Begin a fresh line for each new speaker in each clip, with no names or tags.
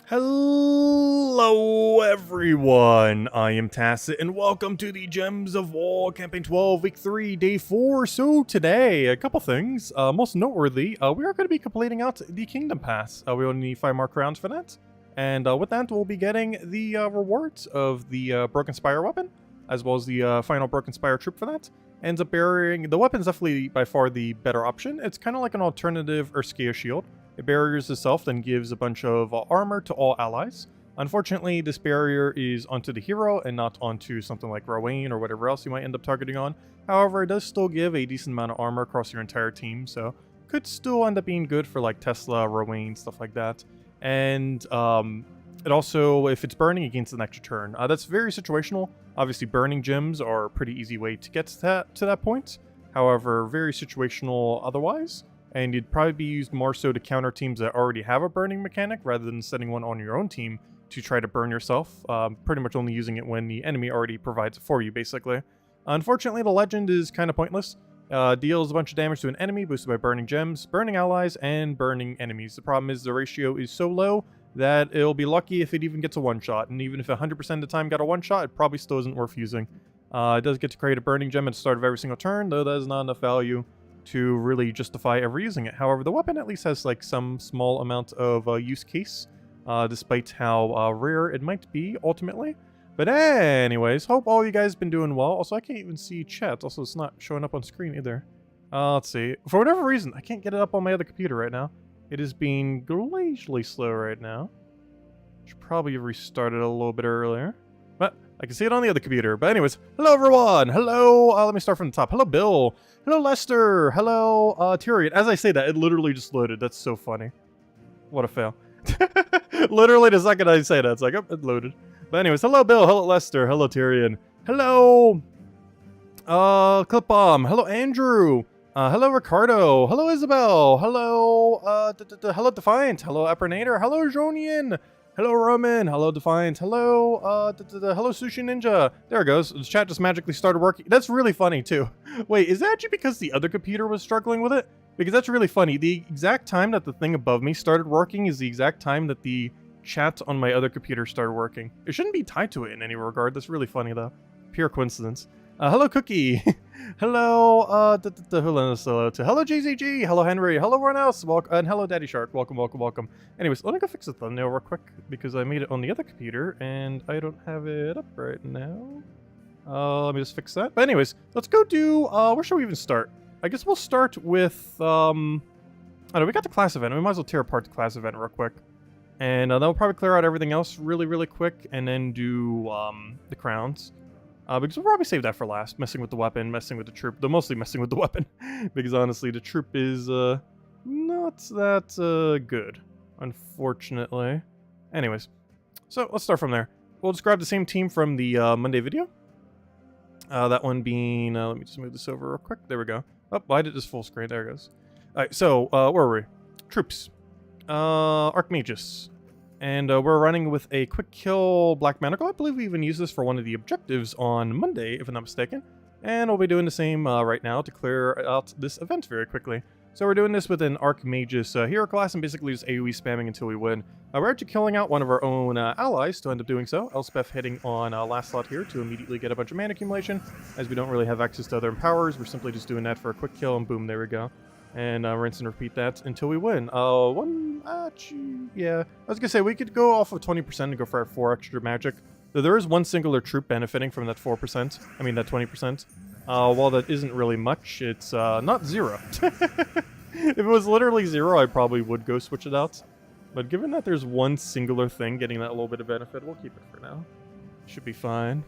Hello everyone, I am Tacit and welcome to the Gems of War Campaign 12 Week 3 Day 4. So today, a couple things, most noteworthy, we are going to be completing out the Kingdom Pass. We only need 5 more crowns for that. And with that, we'll be getting the rewards of the Broken Spire weapon, as well as the final Broken Spire troop for that. Ends up burying, the weapon's definitely by far the better option. It's kind of like an alternative Urskea shield. It barriers itself, then gives a bunch of armor to all allies. Unfortunately, this barrier is onto the hero and not onto something like Rowan or whatever else you might end up targeting on. However, it does still give a decent amount of armor across your entire team, so could still end up being good for like Tesla, Rowan, stuff like that. And it also, if it's burning against an extra turn, that's very situational. Obviously, burning gems are a pretty easy way to get to that point. However, very situational otherwise. And you'd probably be used more so to counter teams that already have a burning mechanic rather than setting one on your own team to try to burn yourself. Pretty much only using it when the enemy already provides it for you, basically. Unfortunately, the legend is kind of pointless. Deals a bunch of damage to an enemy boosted by burning gems, burning allies, and burning enemies. The problem is the ratio is so low that it'll be lucky if it even gets a one-shot. And even if 100% of the time got a one-shot, it probably still isn't worth using. It does get to create a burning gem at the start of every single turn, though that is not enough value to really justify ever using it. However, the weapon at least has like some small amount of use case, despite how rare it might be ultimately. But anyways, hope all you guys have been doing well. Also, I can't even see chat. Also, it's not showing up on screen either. Let's see. For whatever reason, I can't get it up on my other computer right now. It is being glacially slow right now. Should probably have restarted a little bit earlier. But I can see it on the other computer. But anyways, hello everyone. Hello. Let me start from the top. Hello, Bill. Hello, Lester. Hello, Tyrion. As I say that, it literally just loaded. That's so funny. What a fail. Literally the second I say that, it's like, oh, it loaded. But anyways, hello, Bill. Hello, Lester. Hello, Tyrion. Hello, Clip Bomb. Hello, Andrew. Hello, Ricardo. Hello, Isabel. Hello, hello, Defiant. Hello, Appernator. Hello, Jonian. Hello, Roman. Hello, Defiant. Hello, hello, Sushi Ninja. There it goes. The chat just magically started working. That's really funny, too. Wait, is that actually because the other computer was struggling with it? Because that's really funny. The exact time that the thing above me started working is the exact time that the chat on my other computer started working. It shouldn't be tied to it in any regard. That's really funny, though. Pure coincidence. Hello, Cookie. Hello, hello to hello, JZG. Hello, Henry. Hello, everyone else. Welcome, and hello, Daddy Shark. Welcome, welcome, welcome. Anyways, let me go fix the thumbnail real quick because I made it on the other computer and I don't have it up right now. Let me just fix that. But anyways, let's go do, where should we even start? I guess we'll start with, I don't know, we got the class event. We might as well tear apart the class event real quick. And then we'll probably clear out everything else really, really quick and then do, the crowns. Because we'll probably save that for last. Messing with the weapon, messing with the troop. Though mostly messing with the weapon. Because honestly, the troop is, not that, good. Unfortunately. Anyways. So, let's start from there. We'll just grab the same team from the, Monday video. That one being, let me just move this over real quick. There we go. Oh, why did it just full screen? There it goes. Alright, so, where were we? Troops. Archmagus. And we're running with a quick kill Black Manacle. I believe we even used this for one of the objectives on Monday, if I'm not mistaken. And we'll be doing the same right now to clear out this event very quickly. So we're doing this with an Archmagus hero class and basically just AoE spamming until we win. We're actually killing out one of our own allies to end up doing so. Elspeth hitting on last slot here to immediately get a bunch of mana accumulation. As we don't really have access to other empowers, we're simply just doing that for a quick kill and boom, there we go. And rinse and repeat that until we win. Yeah. I was gonna say, we could go off of 20% and go for 4 extra magic. Though there is one singular troop benefiting from that 4%. I mean, that 20%. While that isn't really much, it's not 0. If it was literally 0, I probably would go switch it out. But given that there's one singular thing getting that little bit of benefit, we'll keep it for now. Should be fine.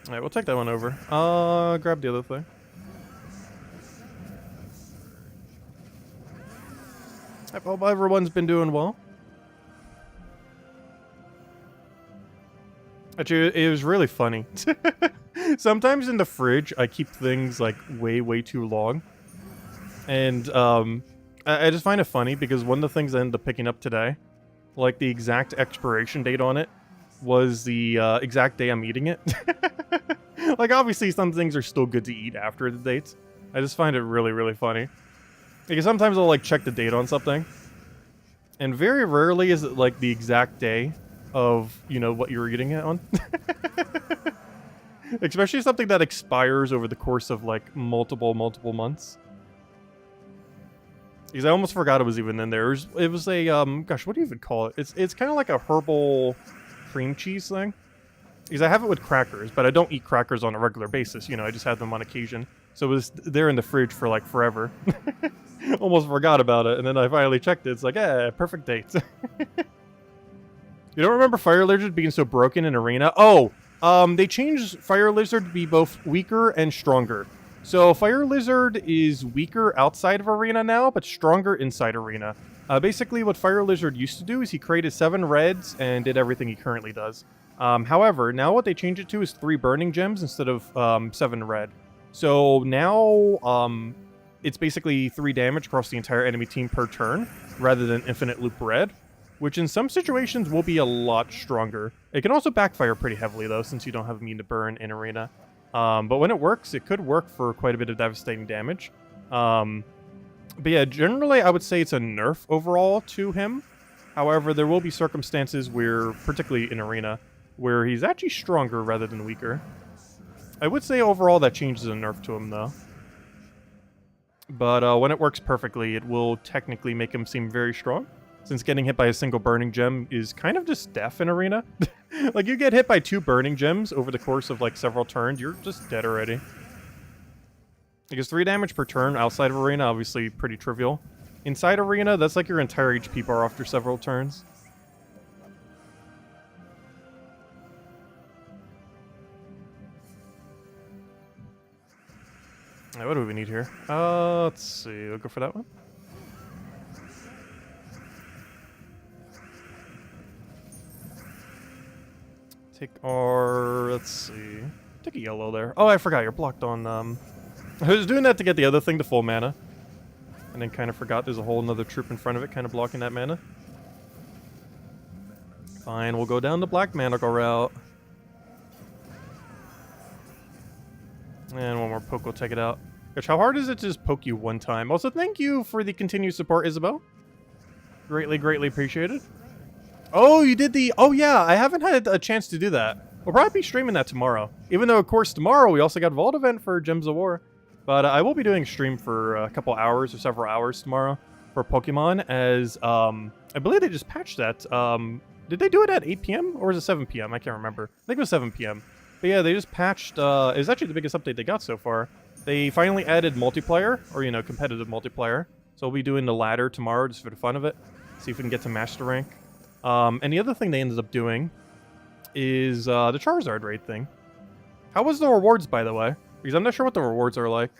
Alright, we'll take that one over. Grab the other thing. I hope everyone's been doing well. Actually, it was really funny. Sometimes in the fridge, I keep things like way too long. And I just find it funny because one of the things I ended up picking up today, like the exact expiration date on it, was the exact day I'm eating it. Like obviously some things are still good to eat after the date. I just find it really funny. Because sometimes I'll like check the date on something, And very rarely is it like the exact day of, you know, what you're eating it on. Especially something that expires over the course of like multiple months. Because I almost forgot it was even in there. It was a, gosh, what do you even call it? It's kind of like a herbal cream cheese thing. Because I have it with crackers, but I don't eat crackers on a regular basis. You know, I just have them on occasion. So it was there in the fridge for like forever. Almost forgot about it, and then I finally checked it. It's like, perfect date. You don't remember Fire Lizard being so broken in Arena? Oh, they changed Fire Lizard to be both weaker and stronger. So Fire Lizard is weaker outside of Arena now, but stronger inside Arena. Basically, what Fire Lizard used to do is he created 7 reds and did everything he currently does. However, now what they changed it to is 3 burning gems instead of 7 red. So now it's basically 3 damage across the entire enemy team per turn, rather than infinite loop red, which in some situations will be a lot stronger. It can also backfire pretty heavily though, since you don't have immune to burn in Arena. But when it works, it could work for quite a bit of devastating damage. But yeah, generally I would say it's a nerf overall to him. However, there will be circumstances where, particularly in Arena, where he's actually stronger rather than weaker. I would say overall that changes a nerf to him though. But when it works perfectly, it will technically make him seem very strong, since getting hit by a single burning gem is kind of just death in Arena. Like, you get hit by 2 burning gems over the course of, like, several turns, you're just dead already. Because 3 damage per turn outside of Arena, obviously pretty trivial. Inside Arena, that's like your entire HP bar after several turns. Right, what do we need here? Let's see, we'll go for that one. Take our, let's see, take a yellow there. Oh, I forgot, you're blocked on, I was doing that to get the other thing to full mana. And then kind of forgot there's a whole nother troop in front of it kind of blocking that mana. Fine, we'll go down the black Manacle route. And one more poke will take it out. Gosh, how hard is it to just poke you one time? Also, thank you for the continued support, Isabel. Greatly, greatly appreciated. Oh, you did the... Oh, yeah, I haven't had a chance to do that. We'll probably be streaming that tomorrow. Even though, of course, tomorrow we also got Vault event for Gems of War. But I will be doing a stream for a couple hours or several hours tomorrow for Pokemon, as I believe they just patched that. Did they do it at 8 p.m. or was it 7 p.m.? I can't remember. I think it was 7 p.m. But yeah, they just patched, it was actually the biggest update they got so far. They finally added multiplayer, or, you know, competitive multiplayer. So we'll be doing the ladder tomorrow just for the fun of it. See if we can get to Master Rank. And the other thing they ended up doing is the Charizard raid thing. How was the rewards, by the way? Because I'm not sure what the rewards are like.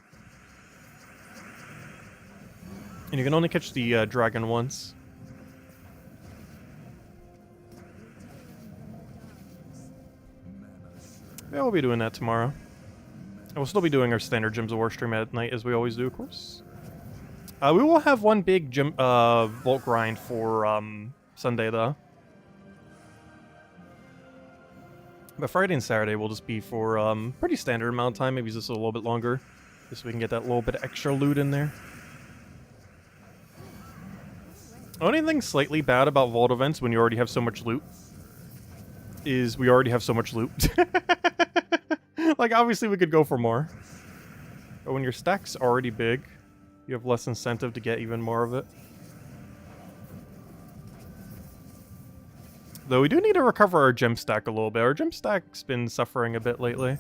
And you can only catch the dragon once. Yeah, we'll be doing that tomorrow. And we'll still be doing our standard Gems of War stream at night, as we always do, of course. We will have one big gym, Vault grind for Sunday, though. But Friday and Saturday will just be for pretty standard amount of time, maybe just a little bit longer. Just so we can get that little bit of extra loot in there. Only thing slightly bad about Vault events when you already have so much loot is we already have so much loot. Like, obviously we could go for more. But when your stack's already big, you have less incentive to get even more of it. Though we do need to recover our gem stack a little bit. Our gem stack's been suffering a bit lately.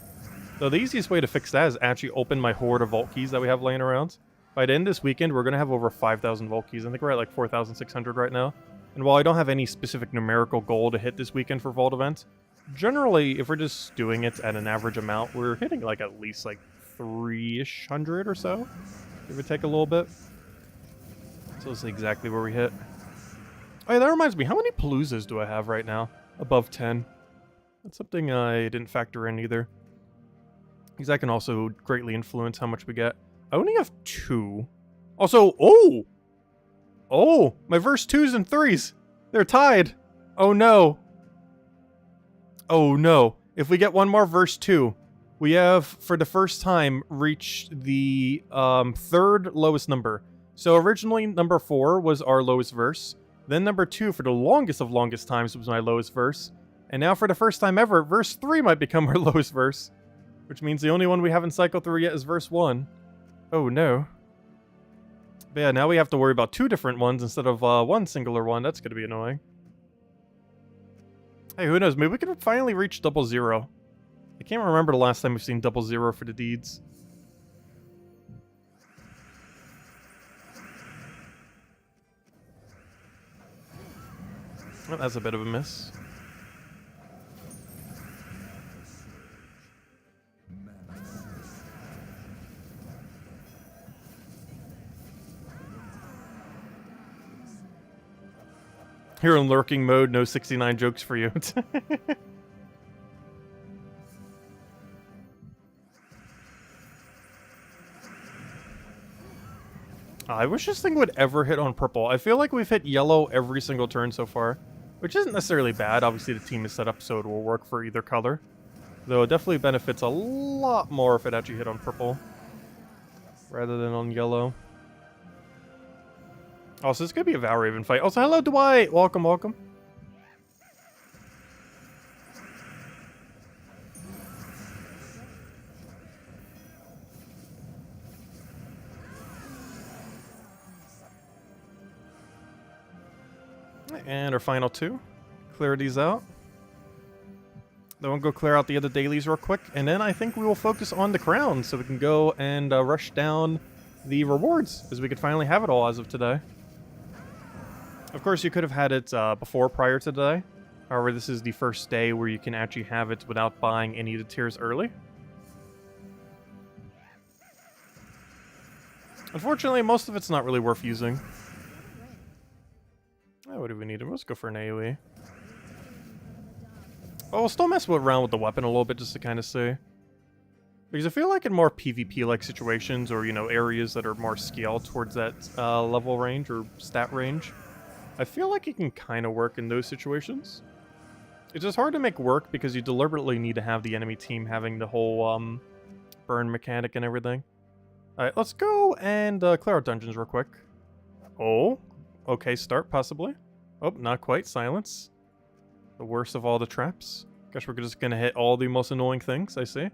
Though the easiest way to fix that is actually open my hoard of vault keys that we have laying around. By the end of this weekend, we're going to have over 5,000 vault keys. I think we're at like 4,600 right now. And while I don't have any specific numerical goal to hit this weekend for vault events, generally, if we're just doing it at an average amount, we're hitting like at least like 3-ish hundred or so. Give or take a little bit. So let's see exactly where we hit. Oh yeah, that reminds me, how many Paloozas do I have right now? Above 10. That's something I didn't factor in either. Because that can also greatly influence how much we get. I only have 2. Also, oh! Oh, my verse 2s and 3s. They're tied. Oh no. Oh no. If we get one more verse 2, we have, for the first time, reached the 3rd lowest number. So originally, number 4 was our lowest verse. Then number 2 for the longest of longest times was my lowest verse. And now for the first time ever, verse 3 might become our lowest verse. Which means the only one we haven't cycled through yet is verse 1. Oh no. But yeah, now we have to worry about 2 different ones instead of one singular one. That's gonna be annoying. Hey, who knows? Maybe we can finally reach 00. I can't remember the last time we've seen 00 for the deeds. Oh, that's a bit of a miss. You're in lurking mode, no 69 jokes for you. I wish this thing would ever hit on purple. I feel like we've hit yellow every single turn so far, which isn't necessarily bad. Obviously, the team is set up so it will work for either color. Though it definitely benefits a lot more if it actually hit on purple rather than on yellow. Also, it's going to be a Valraven fight. Also, hello, Dwight! Welcome, welcome. And our final 2. Clear these out. Then we'll go clear out the other dailies real quick. And then I think we will focus on the crown so we can go and rush down the rewards, as we could finally have it all as of today. Of course, you could have had it before, prior to today. However, this is the first day where you can actually have it without buying any of the tiers early. Unfortunately, most of it's not really worth using. Oh, what do we need? Let's go for an AoE. Oh, we'll still mess around with the weapon a little bit just to kind of see. Because I feel like in more PvP-like situations, or, you know, areas that are more scaled towards that level range or stat range, I feel like it can kind of work in those situations. It's just hard to make work because you deliberately need to have the enemy team having the whole burn mechanic and everything. Alright, let's go and clear out dungeons real quick. Oh, okay, start possibly. Oh, not quite. Silence. The worst of all the traps. Guess we're just gonna hit all the most annoying things, I see.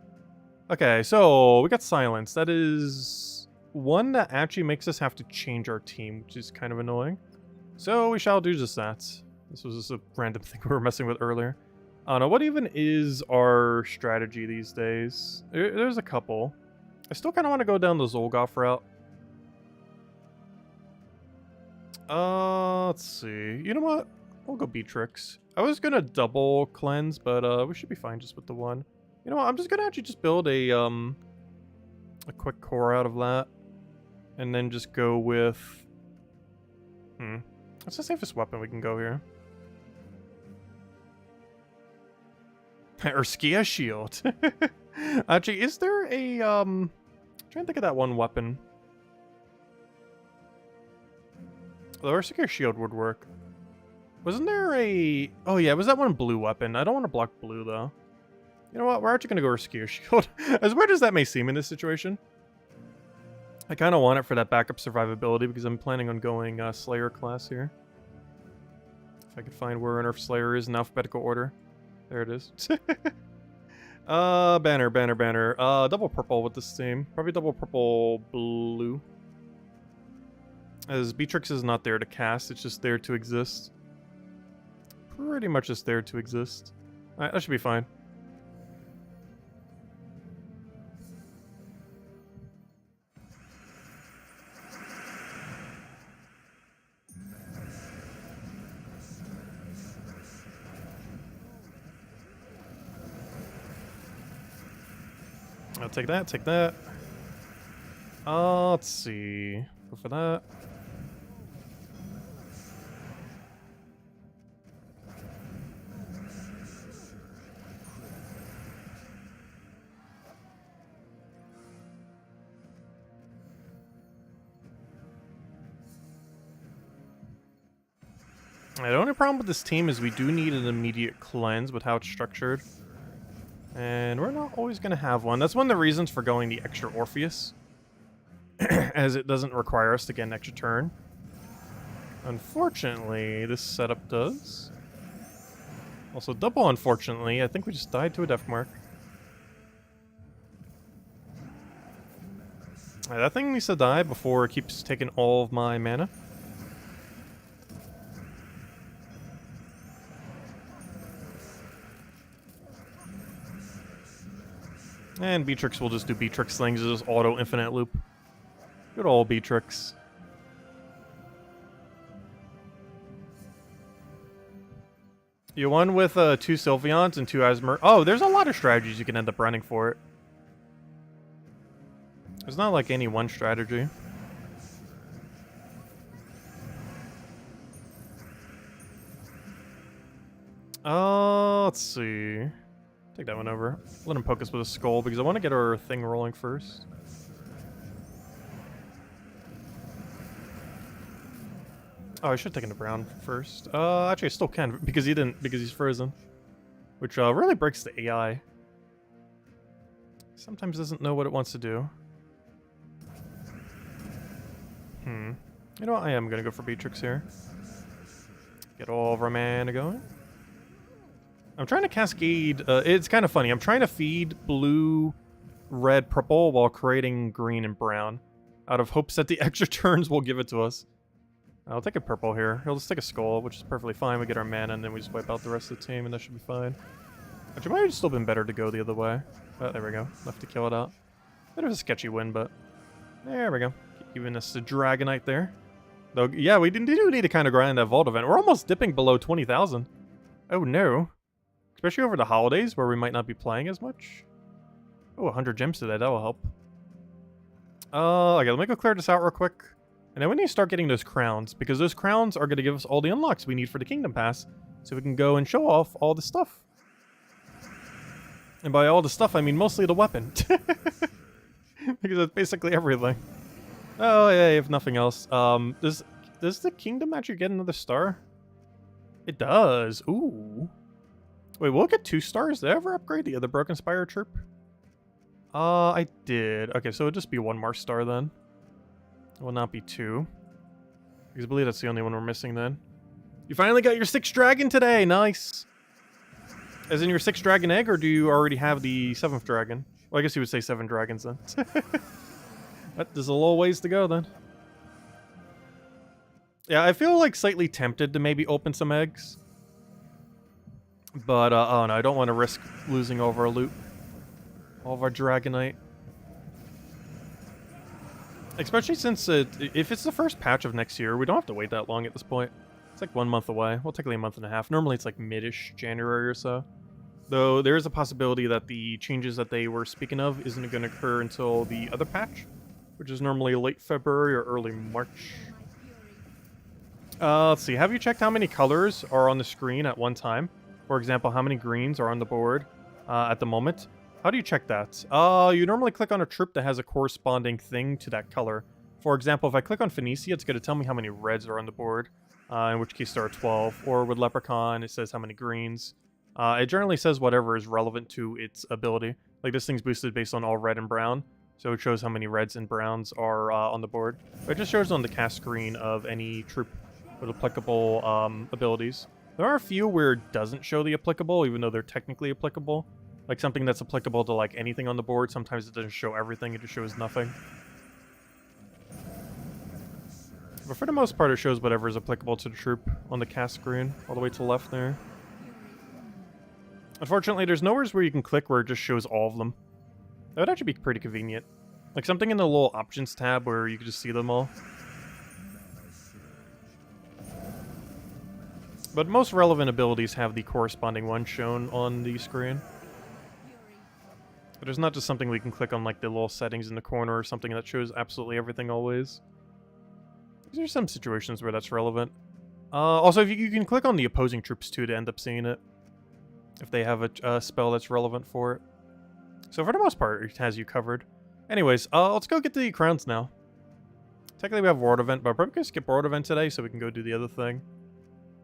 Okay, so we got silence. That is one that actually makes us have to change our team, which is kind of annoying. So we shall do just that. This was just a random thing we were messing with earlier. I don't know, what even is our strategy these days? There's a couple. I still kind of want to go down the Zolgoth route. Let's see. You know what? We'll go Beatrix. I was gonna double cleanse, but we should be fine just with the one. You know what? I'm just gonna actually just build a quick core out of that, and then just go with. What's the safest weapon we can go here? Urskia shield. Actually, is there a I'm trying to think of that one weapon. The Urskia shield would work. Wasn't there a... Oh yeah, was that one blue weapon? I don't want to block blue though. You know what? We're actually gonna go Urskia shield. As weird as that may seem in this situation, I kind of want it for that backup survivability because I'm planning on going Slayer class here. If I could find where on Earth Slayer is in alphabetical order. There it is. Banner. Double purple with this team. Probably double purple blue. As Beatrix is not there to cast, it's just there to exist. Pretty much just there to exist. Alright, that should be fine. I'll take that, take that. Let's see. Go for that. The only problem with this team is we do need an immediate cleanse with how it's structured. And we're not always going to have one. That's one of the reasons for going the extra Orpheus. As it doesn't require us to get an extra turn. Unfortunately, this setup does. Also, double unfortunately, I think we just died to a death mark. That thing needs to die before it keeps taking all of my mana. And Beatrix will just do Beatrix things, just auto infinite loop. Good old Beatrix. You won with 2 Sylveons and 2 Asmer. Oh, there's a lot of strategies you can end up running for it. There's not like any one strategy. Let's see. Take that one over. Let him poke us with a skull because I want to get our thing rolling first. Oh, I should have taken the brown first. Actually, I still can because he didn't, because he's frozen, which really breaks the AI. Sometimes doesn't know what it wants to do. You know what? I am gonna go for Beatrix here. Get all of our mana going. I'm trying to cascade. It's kind of funny. I'm trying to feed blue, red, purple while creating green and brown, out of hopes that the extra turns will give it to us. I'll take a purple here. He'll just take a skull, which is perfectly fine. We get our mana, and then we just wipe out the rest of the team, and that should be fine. Actually, might have still been better to go the other way. But there we go. Left to kill it out. Bit of a sketchy win, but there we go. Keep giving us the Dragonite there. Though, yeah, we do need to kind of grind that Vault event. We're almost dipping below 20,000. Oh no. Especially over the holidays, where we might not be playing as much. Oh, 100 gems today. That will help. Okay, let me go clear this out real quick. And then we need to start getting those crowns, because those crowns are going to give us all the unlocks we need for the Kingdom Pass, so we can go and show off all the stuff. And by all the stuff, I mean mostly the weapon. Because it's basically everything. Oh, yeah, if nothing else. Does the Kingdom actually get another star? It does. Ooh. Wait, we'll get 2 stars? Did I ever upgrade the other Broken Spire troop? I did. Okay, so it'll just be 1 more star then. It will not be 2. Because I believe that's the only one we're missing then. You finally got your 6th dragon today! Nice! As in your 6th dragon egg, or do you already have the 7th dragon? Well, I guess you would say 7 dragons then. There's a little ways to go then. Yeah, I feel like slightly tempted to maybe open some eggs. But, oh no, I don't want to risk losing all of our loot. All of our Dragonite. Especially since, if it's the first patch of next year, we don't have to wait that long at this point. It's like 1 month away. Well, technically a month and a half. Normally it's like mid-ish January or so. Though, there is a possibility that the changes that they were speaking of isn't going to occur until the other patch, which is normally late February or early March. Let's see. Have you checked how many colors are on the screen at one time? For example, how many greens are on the board at the moment? How do you check that? You normally click on a troop that has a corresponding thing to that color. For example, if I click on Phoenicia, it's going to tell me how many reds are on the board, in which case there are 12. Or with Leprechaun, it says how many greens. It generally says whatever is relevant to its ability. Like this thing's boosted based on all red and brown, so it shows how many reds and browns are on the board. But it just shows on the cast screen of any troop with applicable abilities. There are a few where it doesn't show the applicable, even though they're technically applicable. Like something that's applicable to like anything on the board. Sometimes it doesn't show everything, it just shows nothing. But for the most part, it shows whatever is applicable to the troop on the cast screen, all the way to the left there. Unfortunately, there's nowhere where you can click where it just shows all of them. That would actually be pretty convenient. Like something in the little options tab where you could just see them all. But most relevant abilities have the corresponding one shown on the screen. But there's not just something we can click on like the little settings in the corner or something that shows absolutely everything always. There's some situations where that's relevant. Also, if you can click on the opposing troops too to end up seeing it. If they have a spell that's relevant for it. So for the most part, it has you covered. Anyways, let's go get the crowns now. Technically we have World Event, but I'm probably going to skip World Event today so we can go do the other thing.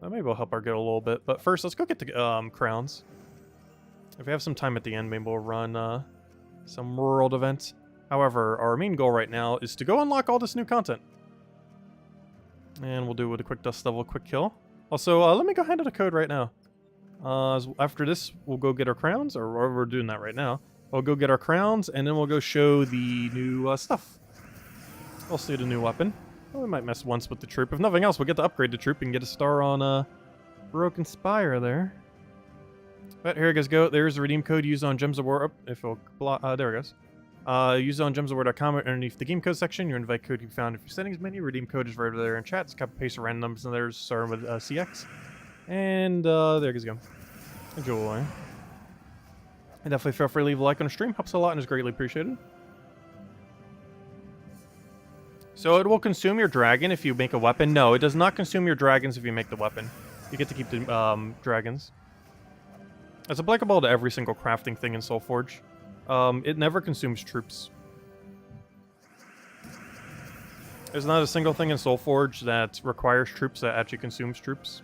Maybe we'll help our guild a little bit. But first, let's go get the crowns. If we have some time at the end, maybe we'll run some World Event. However, our main goal right now is to go unlock all this new content. And we'll do it with a quick dust level, quick kill. Also, let me go hand out a code right now. After this, we'll go get our crowns, or we're doing that right now. We'll go get our crowns, and then we'll go show the new stuff. We'll see the new weapon. Well, we might mess once with the troop. If nothing else, we'll get to upgrade the troop and get a star on Broken Spire there. But here you guys go. There's the redeem code used on Gems of War. If it'll there it goes. Use it on gemsofwar.com underneath the game code section. Your invite code can be found in your settings menu. Redeem code is right over there in chat. It's copy paste random numbers in there starting with CX. And there you guys go. Enjoy. And definitely feel free to leave a like on the stream. Helps a lot and is greatly appreciated. So it will consume your dragon if you make a weapon. No, it does not consume your dragons if you make the weapon. You get to keep the dragons. It's applicable to every single crafting thing in Soulforge. It never consumes troops. There's not a single thing in Soulforge that requires troops that actually consumes troops.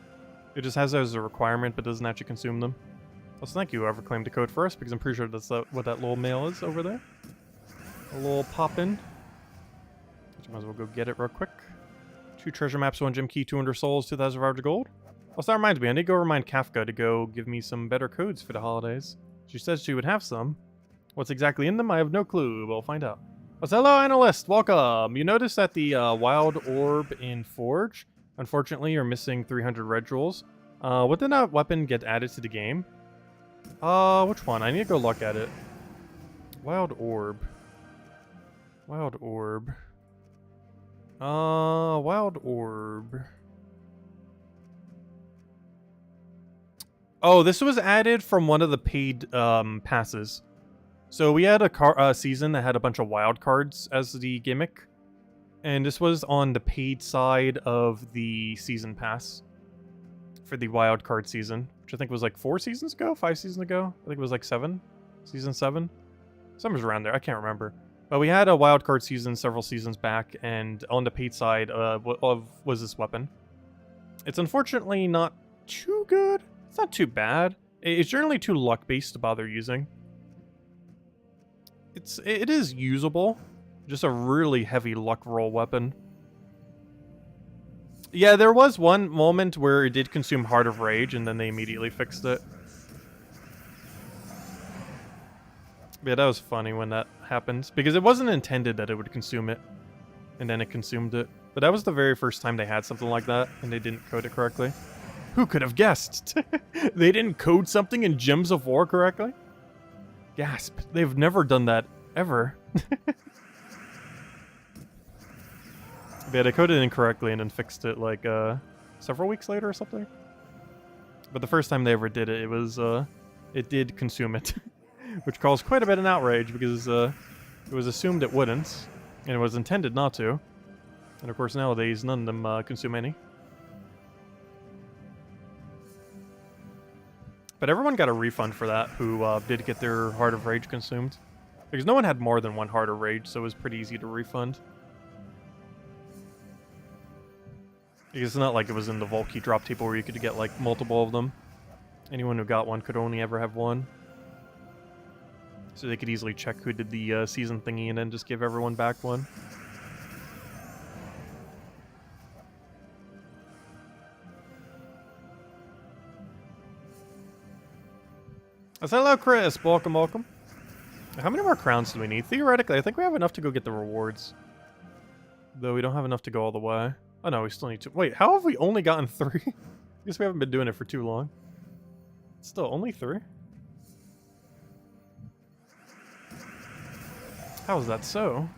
It just has that as a requirement, but doesn't actually consume them. Also, thank you whoever claimed the code for us, because I'm pretty sure that's what that little mail is over there. A little pop-in. Might as well go get it real quick. 2 treasure maps, 1 gem key, 200 souls, 2,500 gold. Also, that reminds me, I need to go remind Kafka to go give me some better codes for the holidays. She said she would have some. What's exactly in them, I have no clue. We'll find out. Also, hello, Analyst. Welcome. You notice that the Wild Orb in Forge, unfortunately, you're missing 300 red jewels. What did that weapon get added to the game? Which one? I need to go look at it. Wild Orb. Wild Orb. Wild Orb. Oh, this was added from one of the paid passes. So we had a season that had a bunch of wild cards as the gimmick, and this was on the paid side of the season pass for the wild card season, which I think was like 4 seasons ago, 5 seasons ago. I think it was like 7, season 7, somewhere around there. I can't remember. But we had a wild card season several seasons back, and on the paid side was this weapon. It's unfortunately not too good. It's not too bad. It's generally too luck-based to bother using. It is usable, just a really heavy luck roll weapon. Yeah, there was one moment where it did consume Heart of Rage, and then they immediately fixed it. Yeah, that was funny when that happened, because it wasn't intended that it would consume it, and then it consumed it. But that was the very first time they had something like that, and they didn't code it correctly. Who could have guessed? They didn't code something in Gems of War correctly? Gasp. They've never done that, ever. Yeah, they coded it incorrectly and then fixed it, like, several weeks later or something. But the first time they ever did it, it did consume it. Which caused quite a bit of outrage, because it was assumed it wouldn't, and it was intended not to. And of course nowadays, none of them consume any. But everyone got a refund for that who did get their Heart of Rage consumed. Because no one had more than 1 Heart of Rage, so it was pretty easy to refund. Because it's not like it was in the Vault Key drop table where you could get like multiple of them. Anyone who got one could only ever have 1. So they could easily check who did the season thingy and then just give everyone back 1. Hello, Chris. Welcome, welcome. How many more crowns do we need? Theoretically, I think we have enough to go get the rewards. Though we don't have enough to go all the way. Oh no, we still need 2. Wait, how have we only gotten 3? I guess we haven't been doing it for too long. Still, only 3? How is that so?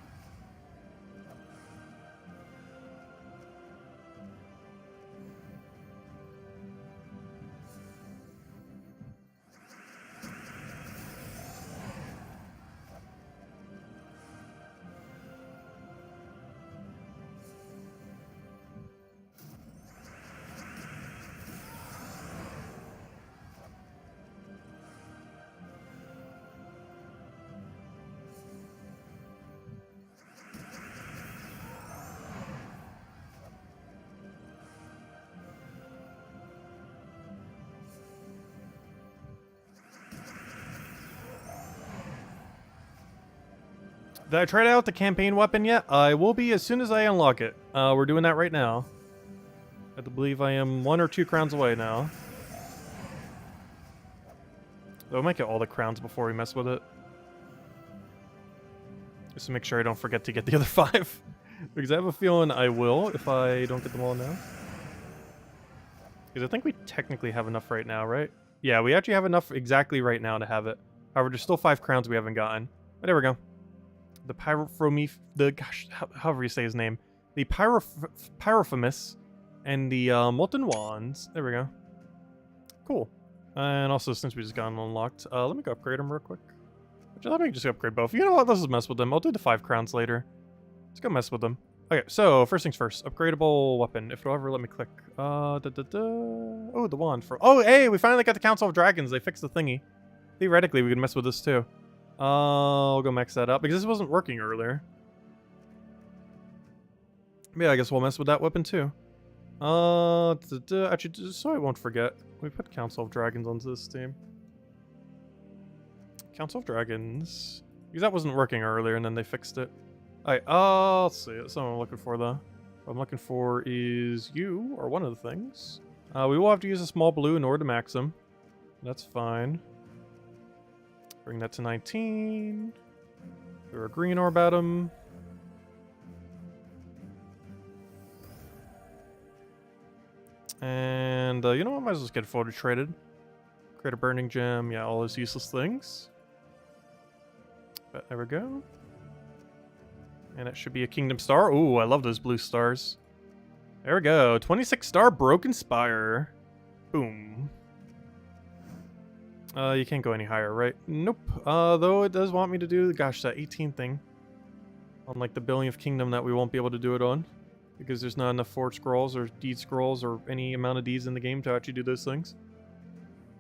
Did I try out the campaign weapon yet? I will be as soon as I unlock it. We're doing that right now. I believe I am 1 or 2 crowns away now. Though I might get all the crowns before we mess with it. Just to make sure I don't forget to get the other 5. Because I have a feeling I will if I don't get them all now. Because I think we technically have enough right now, right? Yeah, we actually have enough exactly right now to have it. However, there's still 5 crowns we haven't gotten. But there we go. The however you say his name. The Pyrophemus and the Molten Wands. There we go. Cool. And also, since we just got them unlocked, let me go upgrade them real quick. Which I thought we could just upgrade both. You know what? Let's just mess with them. I'll do the 5 crowns later. Let's go mess with them. Okay, so first things first. Upgradable weapon. If it'll ever let me click. Oh, the wand for. Oh, hey, we finally got the Council of Dragons. They fixed the thingy. Theoretically, we could mess with this too. I'll go max that up because this wasn't working earlier. Yeah, I guess we'll mess with that weapon too. Actually, just so I won't forget, we put Council of Dragons onto this team. Council of Dragons. Because that wasn't working earlier and then they fixed it. Alright, let's see. That's not what I'm looking for though. What I'm looking for is you, or one of the things. We will have to use a small blue in order to max them. That's fine. Bring that to 19. Throw a green orb at him. And, you know what? Might as well just get photo traded. Create a burning gem. Yeah, all those useless things. But there we go. And it should be a Kingdom Star. Ooh, I love those blue stars. There we go. 26 star Broken Spire. Boom. You can't go any higher, right? Nope. Though it does want me to do, gosh, that 18 thing. On like the Billionth Kingdom that we won't be able to do it on. Because there's not enough Forge Scrolls or Deed Scrolls or any amount of deeds in the game to actually do those things.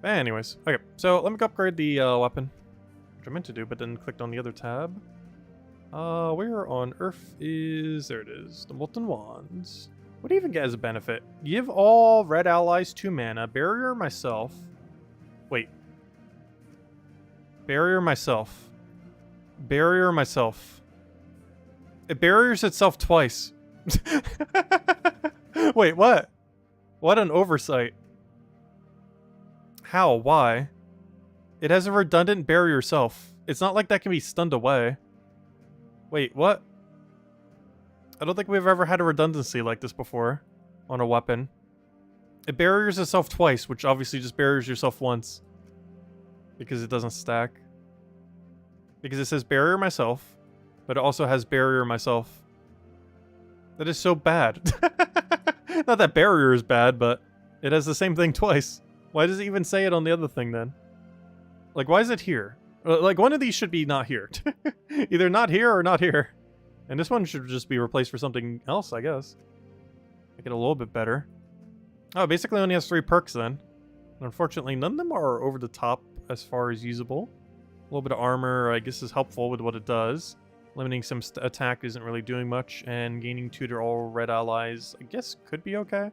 But anyways, okay. So let me go upgrade the weapon. Which I meant to do, but then clicked on the other tab. Where on earth is... There it is. The Molten Wands. What do you even get as a benefit? Give all red allies 2 mana. Barrier myself. Wait. Barrier myself. Barrier myself. It barriers itself twice. Wait, what? What an oversight. How? Why? It has a redundant barrier self. It's not like that can be stunned away. Wait, what? I don't think we've ever had a redundancy like this before on a weapon. It barriers itself twice, which obviously just barriers yourself once. Because it doesn't stack. Because it says barrier myself, but it also has barrier myself. That is so bad. Not that barrier is bad, but it has the same thing twice. Why does it even say it on the other thing then? Like, why is it here? Like, one of these should be not here. Either not here or not here. And this one should just be replaced for something else, I guess. Make it a little bit better. Oh, basically only has 3 perks then. And unfortunately, none of them are over the top as far as usable. A little bit of armor, I guess, is helpful with what it does. Limiting some attack isn't really doing much. And gaining 2 to all red allies, I guess, could be okay.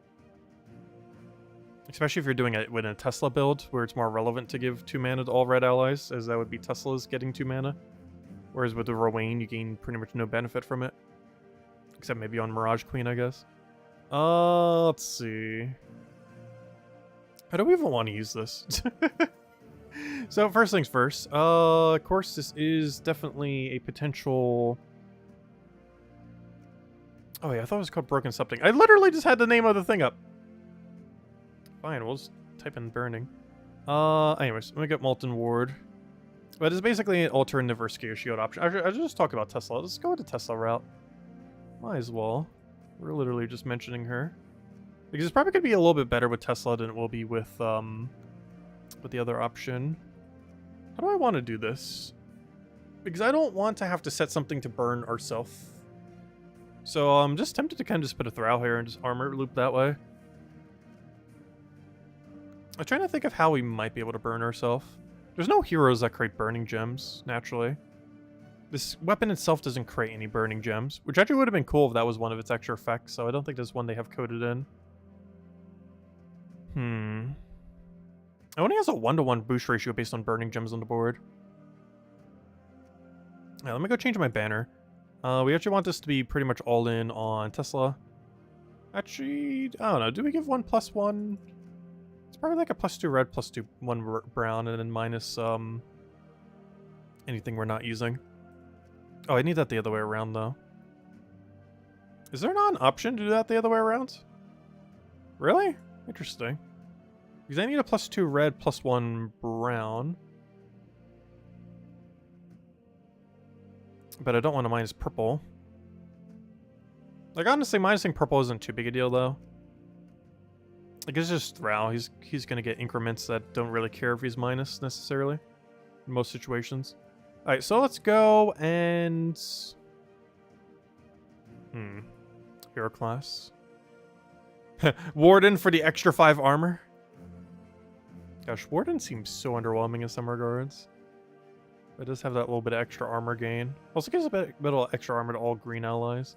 Especially if you're doing it with a Tesla build, where it's more relevant to give 2 mana to all red allies, as that would be Tesla's getting 2 mana. Whereas with the Rowain, you gain pretty much no benefit from it. Except maybe on Mirage Queen, I guess. Let's see. How do we even want to use this? So, first things first. Of course, this is definitely a potential... Oh yeah, I thought it was called Broken Something. I literally just had the name of the thing up. Fine, we'll just type in Burning. Anyways, let me get Molten Ward. But it's basically an alternative or Scare Shield option. I should just talk about Tesla. Let's go with the Tesla route. Might as well. We're literally just mentioning her. Because it's probably going to be a little bit better with Tesla than it will be with the other option. How do I want to do this? Because I don't want to have to set something to burn ourselves. So I'm just tempted to kind of just put a Thrall here and just armor loop that way. I'm trying to think of how we might be able to burn ourselves. There's no heroes that create burning gems, naturally. This weapon itself doesn't create any burning gems, which actually would have been cool if that was one of its extra effects, so I don't think there's one they have coded in. It only has a 1-to-1 boost ratio based on burning gems on the board. Yeah, let me go change my banner. We actually want this to be pretty much all in on Tesla. Actually, I don't know. Do we give 1+1? It's probably like a +2 red, +2, 1 brown, and then minus anything we're not using. Oh, I need that the other way around, though. Is there not an option to do that the other way around? Really? Interesting. Because I need a +2 red, +1 brown. But I don't want to minus purple. Like, honestly, minusing purple isn't too big a deal, though. Like, it's just Thrall. He's gonna get increments that don't really care if he's minus, necessarily. In most situations. Alright, so let's go and... Hero class. Warden for the extra 5 armor. Gosh, Warden seems so underwhelming in some regards. It does have that little bit of extra armor gain. Also gives a bit of extra armor to all green allies.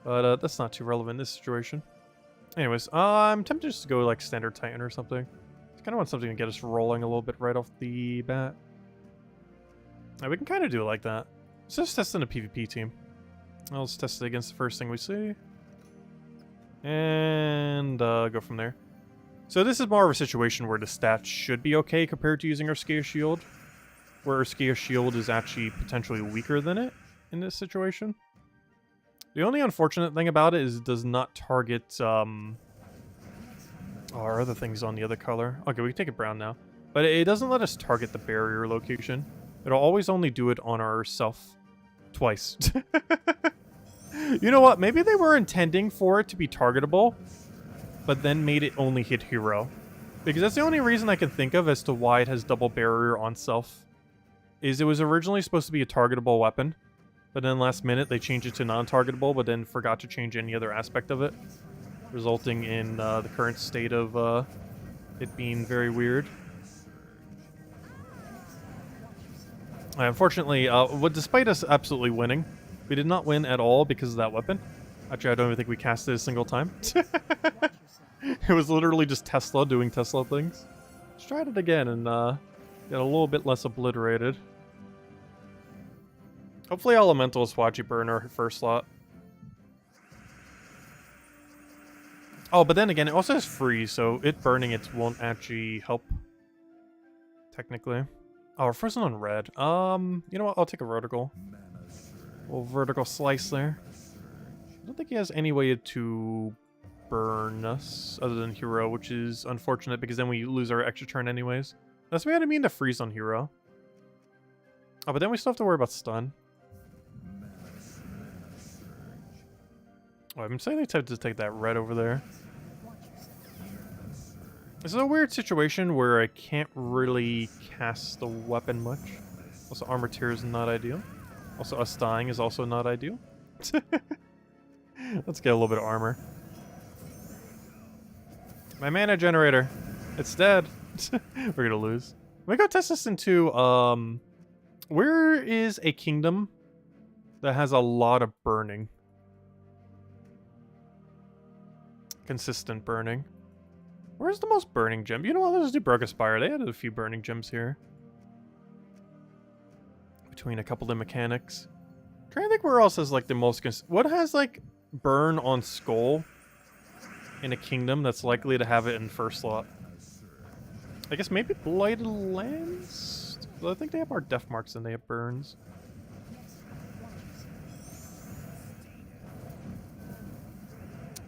But that's not too relevant in this situation. Anyways, I'm tempted just to go like standard Titan or something. I kind of want something to get us rolling a little bit right off the bat. We can kind of do it like that. Let's just test in a PvP team. Let's test it against the first thing we see. And go from there. So this is more of a situation where the stats should be okay compared to using our Skea Shield. Where our Skea Shield is actually potentially weaker than it in this situation. The only unfortunate thing about it is it does not target our other things on the other color. Okay, we can take it brown now. But it doesn't let us target the barrier location. It'll always only do it on ourself twice. You know what? Maybe they were intending for it to be targetable, but then made it only hit hero. Because that's the only reason I can think of as to why it has double barrier on self. Is it was originally supposed to be a targetable weapon, but then last minute they changed it to non-targetable, but then forgot to change any other aspect of it, resulting in the current state of it being very weird. Unfortunately, despite us absolutely winning, we did not win at all because of that weapon. Actually, I don't even think we cast it a single time. It was literally just Tesla doing Tesla things. Let's try it again and get a little bit less obliterated. Hopefully Elemental Swatchy burn our first slot. Oh, but then again, it also has freeze, so it burning it won't actually help. Technically. Oh, we're frozen on red. You know what? I'll take a vertical. A little vertical slice there. I don't think he has any way to burn us other than hero, which is unfortunate because then we lose our extra turn anyways. That's what I mean to freeze on hero. Oh, but then we still have to worry about stun. Oh, I'm saying they tempted to take that red over there. This is a weird situation where I can't really cast the weapon much. Also, armor tier is not ideal. Also, us dying is also not ideal. Let's get a little bit of armor. My mana generator. It's dead. We're gonna lose. We go test this into, where is a kingdom that has a lot of burning? Consistent burning. Where's the most burning gem? You know what? Let's do Broken Spire. They added a few burning gems here. Between a couple of the mechanics. I'm trying to think where else has like the most... What has like burn on skull in a kingdom that's likely to have it in first slot? I guess maybe Blighted Lands? Well, I think they have more death marks than they have burns.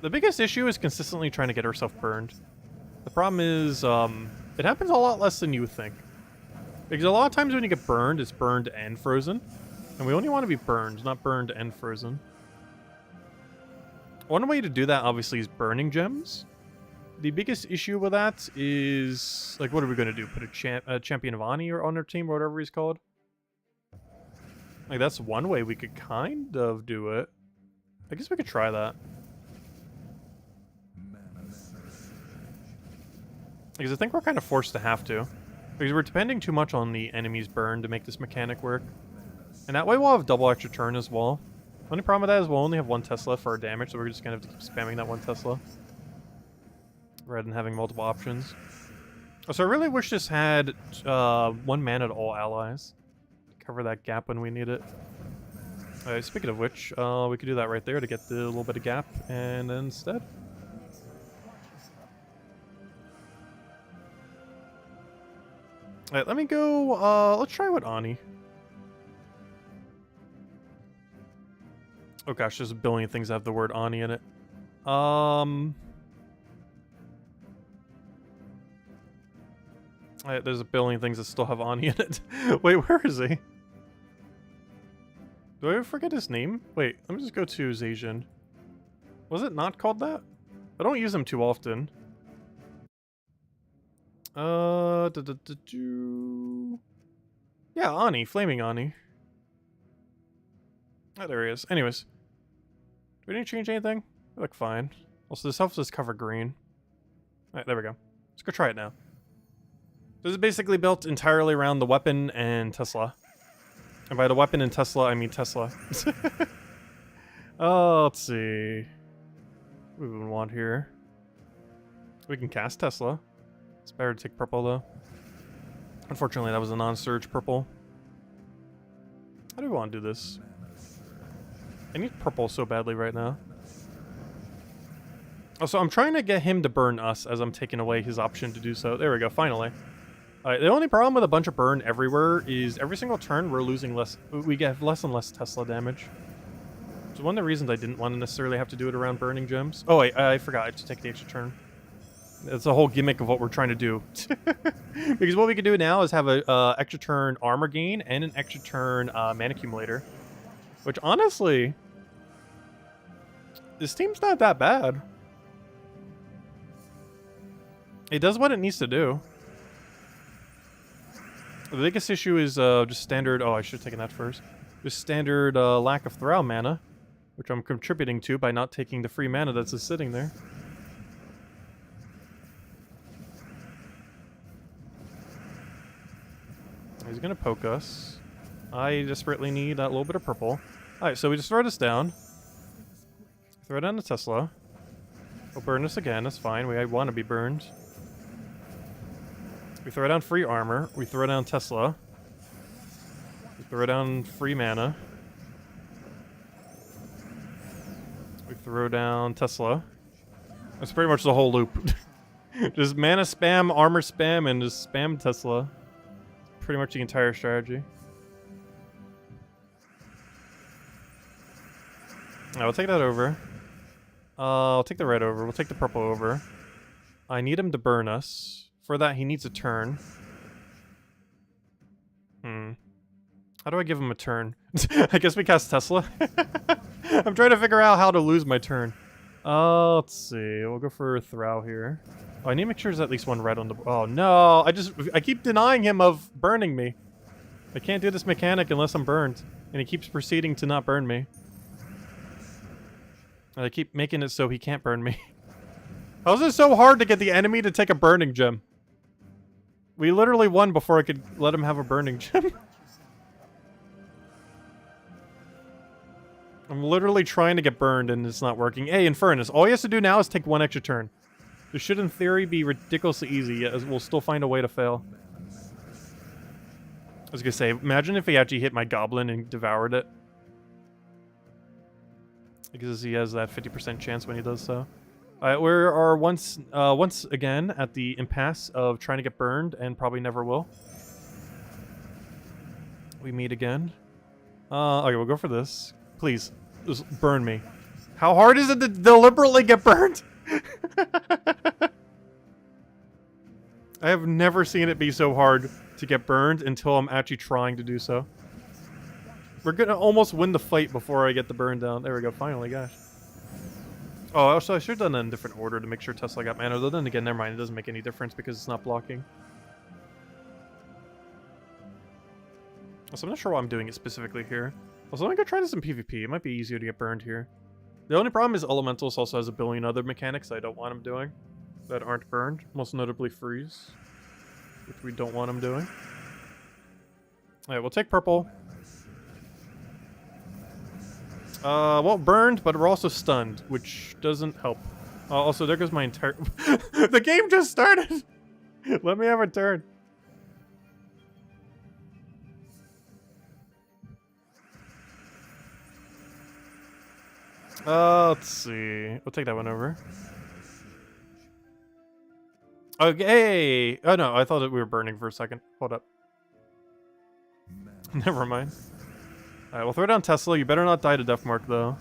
The biggest issue is consistently trying to get herself burned. The problem is, it happens a lot less than you would think. Because a lot of times when you get burned, it's burned and frozen. And we only want to be burned, not burned and frozen. One way to do that, obviously, is burning gems. The biggest issue with that is, like, what are we going to do? Put a Champion of Ani on our team, or whatever he's called? Like, that's one way we could kind of do it. I guess we could try that. Because I think we're kind of forced to have to. Because we're depending too much on the enemy's burn to make this mechanic work. And that way we'll have double extra turn as well. The only problem with that is we'll only have one Tesla for our damage, so we're just going to have to keep spamming that one Tesla. Rather than having multiple options. So I really wish this had 1 mana to all allies. To cover that gap when we need it. Alright, speaking of which, we could do that right there to get the little bit of gap. And instead, Alright, let me go, let's try with Ani. Oh gosh, there's a billion things that have the word Ani in it. There's a billion things that still have Ani in it. Wait, where is he? Do I forget his name? Wait, let me just go to Zacian. Was it not called that? I don't use him too often. Yeah, Ani, Flaming Ani. Oh, there he is. Anyways. Do we need to change anything? We look fine. Also, this helps us cover green. Alright, there we go. Let's go try it now. This is basically built entirely around the weapon and Tesla. And by the weapon and Tesla, I mean Tesla. Oh, let's see. What do we want here? We can cast Tesla. It's better to take purple, though. Unfortunately, that was a non-surge purple. How do we want to do this? I need purple so badly right now. Also, I'm trying to get him to burn us as I'm taking away his option to do so. There we go, finally. The only problem with a bunch of burn everywhere is every single turn we're losing less. We get less and less Tesla damage. So one of the reasons I didn't want to necessarily have to do it around burning gems. Oh wait, I forgot. I have to take the extra turn. That's the whole gimmick of what we're trying to do. Because what we can do now is have a extra turn armor gain and an extra turn mana accumulator. Which honestly, this team's not that bad. It does what it needs to do. The biggest issue is just standard... Oh, I should have taken that first. Just standard lack of Thrall mana, which I'm contributing to by not taking the free mana that's just sitting there. He's gonna poke us. I desperately need that little bit of purple. Alright, so we just throw this down. Throw down the Tesla. We'll burn us again, that's fine. I want to be burned. We throw down free armor. We throw down Tesla. We throw down free mana. We throw down Tesla. That's pretty much the whole loop. Just mana spam, armor spam, and just spam Tesla. Pretty much the entire strategy. Alright, we'll take that over. I'll take the red over. We'll take the purple over. I need him to burn us. For that, he needs a turn. How do I give him a turn? I guess we cast Tesla. I'm trying to figure out how to lose my turn. Let's see. We'll go for Thrall here. Oh, I need to make sure there's at least one red on the... Oh, no. I keep denying him of burning me. I can't do this mechanic unless I'm burned. And he keeps proceeding to not burn me. And I keep making it so he can't burn me. How is it so hard to get the enemy to take a burning gem? We literally won before I could let him have a burning gem. I'm literally trying to get burned and it's not working. Hey, in fairness, all he has to do now is take one extra turn. This should, in theory, be ridiculously easy, yet we'll still find a way to fail. I was gonna say, imagine if he actually hit my goblin and devoured it. Because he has that 50% chance when he does so. Alright, we are once again at the impasse of trying to get burned and probably never will. We meet again. Okay, we'll go for this. Please, just burn me. How hard is it to deliberately get burned? I have never seen it be so hard to get burned until I'm actually trying to do so. We're gonna almost win the fight before I get the burn down. There we go, finally, gosh. Oh, also, I should have done that in a different order to make sure Tesla got mana. Though then again, never mind. It doesn't make any difference because it's not blocking. Also, I'm not sure why I'm doing it specifically here. Also, let me go try this in PvP. It might be easier to get burned here. The only problem is Elementals also has a billion other mechanics I don't want him doing that aren't burned. Most notably Freeze, which we don't want him doing. Alright, we'll take purple. Well, burned, but we're also stunned, which doesn't help. Also, there goes my entire... The game just started! Let me have a turn. Let's see. We'll take that one over. Okay. Oh no, I thought that we were burning for a second. Hold up. Never mind. Alright, we'll throw down Tesla. You better not die to Deathmark, though.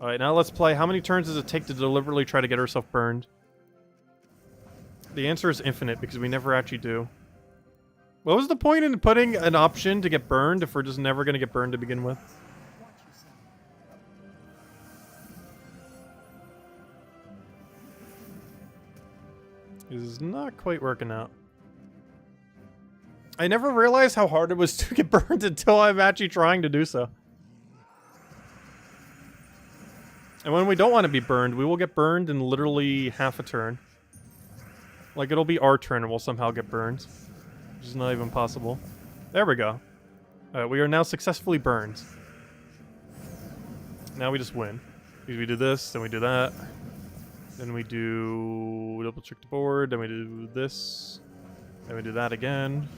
Alright, now let's play. How many turns does it take to deliberately try to get herself burned? The answer is infinite, because we never actually do. What was the point in putting an option to get burned if we're just never going to get burned to begin with? This is not quite working out. I never realized how hard it was to get burned until I'm actually trying to do so. And when we don't want to be burned, we will get burned in literally half a turn. Like, it'll be our turn and we'll somehow get burned. Which is not even possible. There we go. We are now successfully burned. Now we just win. Because we do this, then we do that. Then we do... double check the board, then we do this. Then we do that again.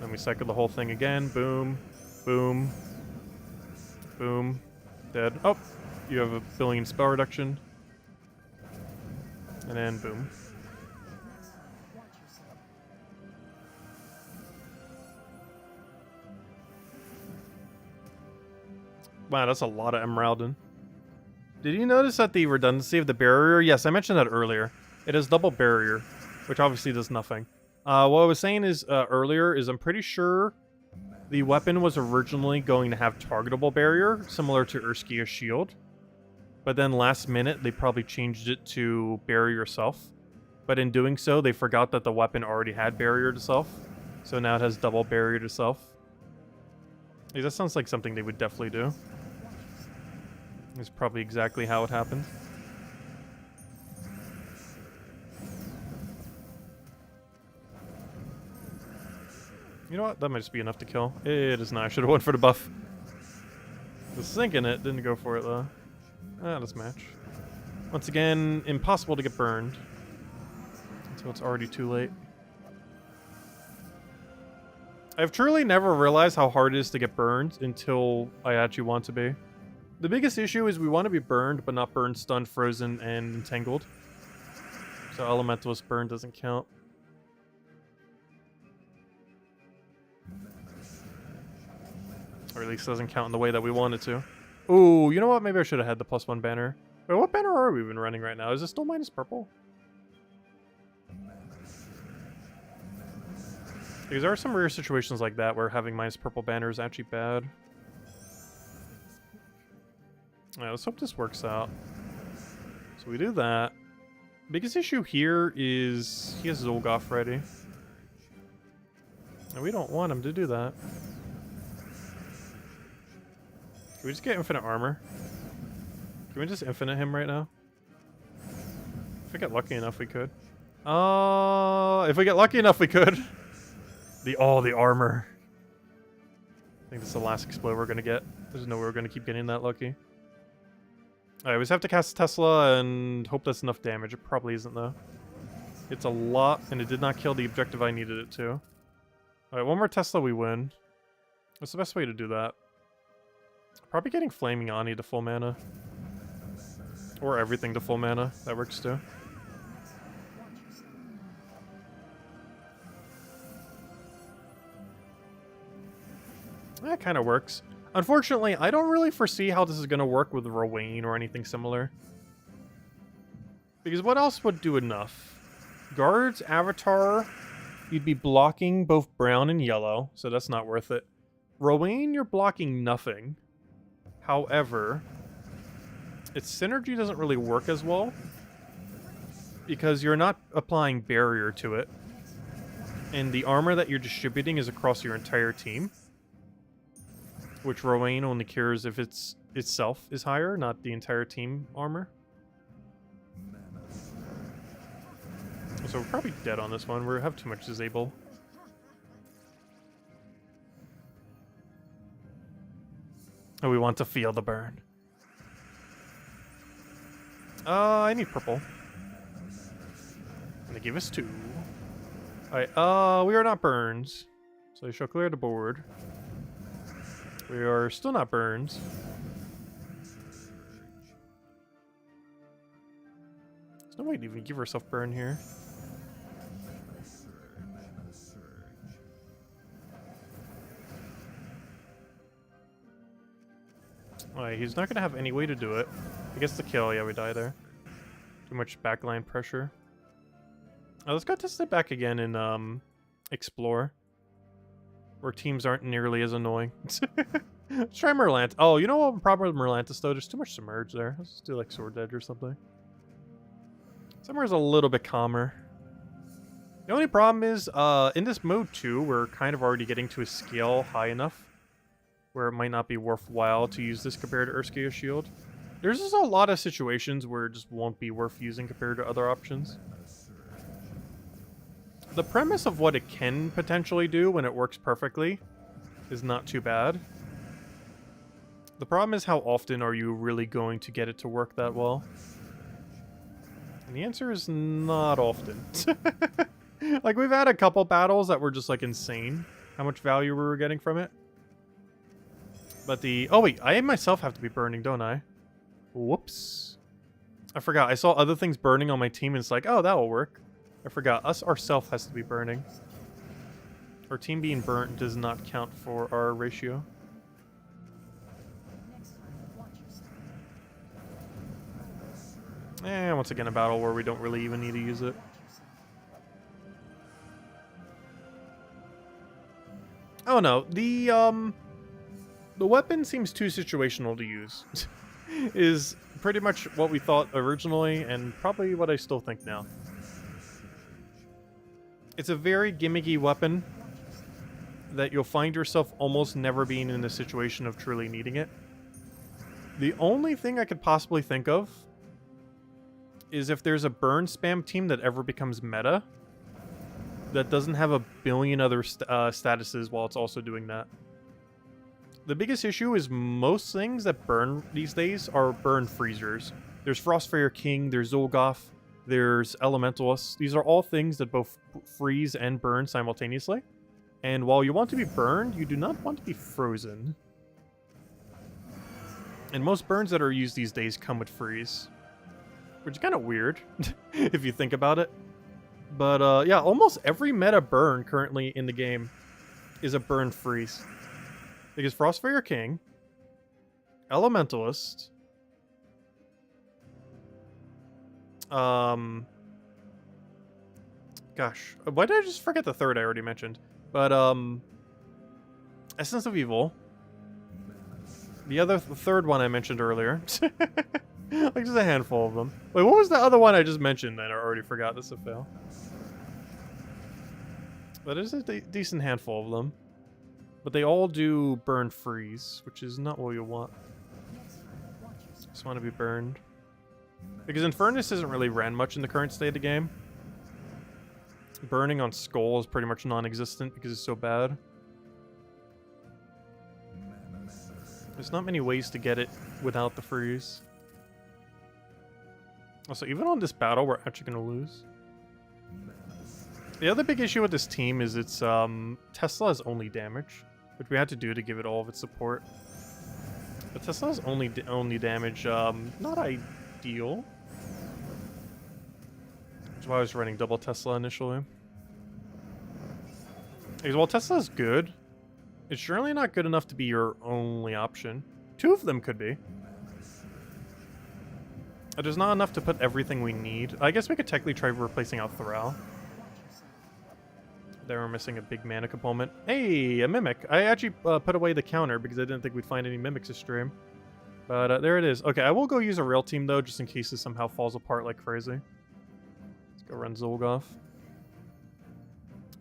Then we cycle the whole thing again. Boom. Boom. Boom. Dead. Oh! You have a billion spell reduction. And then boom. Wow, that's a lot of Emeraldin. Did you notice that the redundancy of the barrier? Yes, I mentioned that earlier. It has double barrier, which obviously does nothing. What I was saying is earlier is I'm pretty sure the weapon was originally going to have targetable barrier, similar to Urskia's shield. But then last minute, they probably changed it to barrier self. But in doing so, they forgot that the weapon already had barrier to self. So now it has double barrier to self. Hey, that sounds like something they would definitely do. It's probably exactly how it happened. You know what? That might just be enough to kill. It is not. I should have went for the buff. Was thinking it. Didn't go for it, though. Ah, let's match. Once again, impossible to get burned. Until it's already too late. I've truly never realized how hard it is to get burned until I actually want to be. The biggest issue is we want to be burned, but not burned, stunned, frozen, and entangled. So Elementalist burn doesn't count. Or at least doesn't count in the way that we want it to. Ooh, you know what? Maybe I should have had the +1 banner. Wait, what banner are we even running right now? Is it still minus purple? Because there are some rare situations like that where having minus purple banner is actually bad. Alright, let's hope this works out. So we do that. Biggest issue here is he has Zolgoth ready. And we don't want him to do that. Can we just get infinite armor? Can we just infinite him right now? If we get lucky enough, we could. If we get lucky enough, we could. The armor. I think this is the last explode we're gonna get. There's no way we're gonna keep getting that lucky. Alright, we just have to cast Tesla and hope that's enough damage. It probably isn't, though. It's a lot, and it did not kill the objective I needed it to. Alright, one more Tesla, we win. What's the best way to do that? Probably getting Flaming Ani to full mana. Or everything to full mana. That works, too. That kind of works. Unfortunately, I don't really foresee how this is going to work with Rowain or anything similar. Because what else would do enough? Guard's Avatar, you'd be blocking both brown and yellow, so that's not worth it. Rowain, you're blocking nothing. However, its synergy doesn't really work as well. Because you're not applying barrier to it. And the armor that you're distributing is across your entire team. Which Rowain only cures if itself is higher, not the entire team armor. So we're probably dead on this one. We have too much disable. Oh, we want to feel the burn. I need purple. And they give us 2. Alright, we are not burned. So I shall clear the board. We are still not burned. There's no might even give herself burn here. Alright, he's not gonna have any way to do it. He gets the kill. Yeah, we die there. Too much backline pressure. Let's go test it back again in Explore, where teams aren't nearly as annoying. Let's try Merlant. Oh, you know what? Problem with Merlantis though, there's too much submerge there. Let's just do like Sword Edge or something. Summer's a little bit calmer. The only problem is, in this mode too, we're kind of already getting to a scale high enough where it might not be worthwhile to use this compared to Urskia's Shield. There's just a lot of situations where it just won't be worth using compared to other options. The premise of what it can potentially do when it works perfectly is not too bad. The problem is how often are you really going to get it to work that well? And the answer is not often. Like, we've had a couple battles that were just, like, insane how much value we were getting from it. But the... Oh, wait. I myself have to be burning, don't I? Whoops. I forgot. I saw other things burning on my team, and it's like, oh, that will work. I forgot. Us ourself has to be burning. Our team being burnt does not count for our ratio. And once again, a battle where we don't really even need to use it. Oh no, the weapon seems too situational to use. Is pretty much what we thought originally, and probably what I still think now. It's a very gimmicky weapon that you'll find yourself almost never being in a situation of truly needing it. The only thing I could possibly think of is if there's a burn spam team that ever becomes meta that doesn't have a billion other statuses while it's also doing that. The biggest issue is most things that burn these days are burn freezers. There's Frostfire King, there's Zolgoth, there's Elementalist. These are all things that both freeze and burn simultaneously. And while you want to be burned, you do not want to be frozen. And most burns that are used these days come with freeze, which is kind of weird if you think about it. But yeah, almost every meta burn currently in the game is a burn freeze. Because Frostfire King, Elementalist, gosh, why did I just forget the third I already mentioned? But Essence of Evil, the third one I mentioned earlier. Like just a handful of them. Wait, what was the other one I just mentioned that I already forgot? That's a fail. But it's a decent handful of them. But they all do burn freeze, which is not what you want. Just want to be burned. Because Infernus isn't really ran much in the current state of the game. Burning on Skull is pretty much non-existent because it's so bad. There's not many ways to get it without the freeze. Also, even on this battle, we're actually going to lose. The other big issue with this team is its Tesla has only damage, which we had to do to give it all of its support. But Tesla's only damage, not ideal. Which is why I was running double Tesla initially. Because while Tesla's good, it's surely not good enough to be your only option. Two of them could be. There's not enough to put everything we need. I guess we could technically try replacing out Thrall. There we're missing a big mana component. Hey, a Mimic. I actually put away the counter because I didn't think we'd find any Mimics to stream. But there it is. Okay, I will go use a real team though, just in case this somehow falls apart like crazy. Let's go run Zolgoth.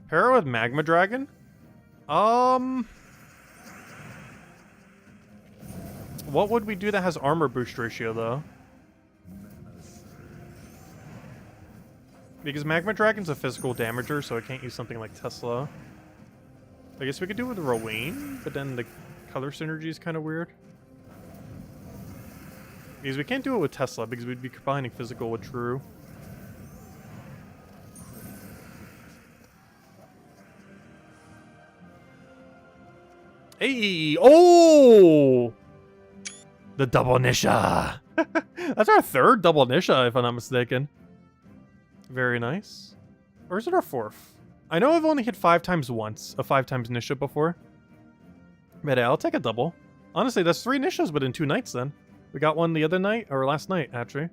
Pair with Magma Dragon? What would we do that has armor boost ratio though? Because Magma Dragon's a physical damager, so I can't use something like Tesla. I guess we could do it with Rowan, but then the color synergy is kind of weird. Because we can't do it with Tesla, because we'd be combining physical with true. Hey! Oh! The double Nisha! That's our third double Nisha, if I'm not mistaken. Very nice. Or is it our 4th? I know I've only hit 5 times once, a 5 times Nisha before. But I'll take a double. Honestly, that's 3 Nishas, but in 2 nights then. We got one the other night, or last night, actually.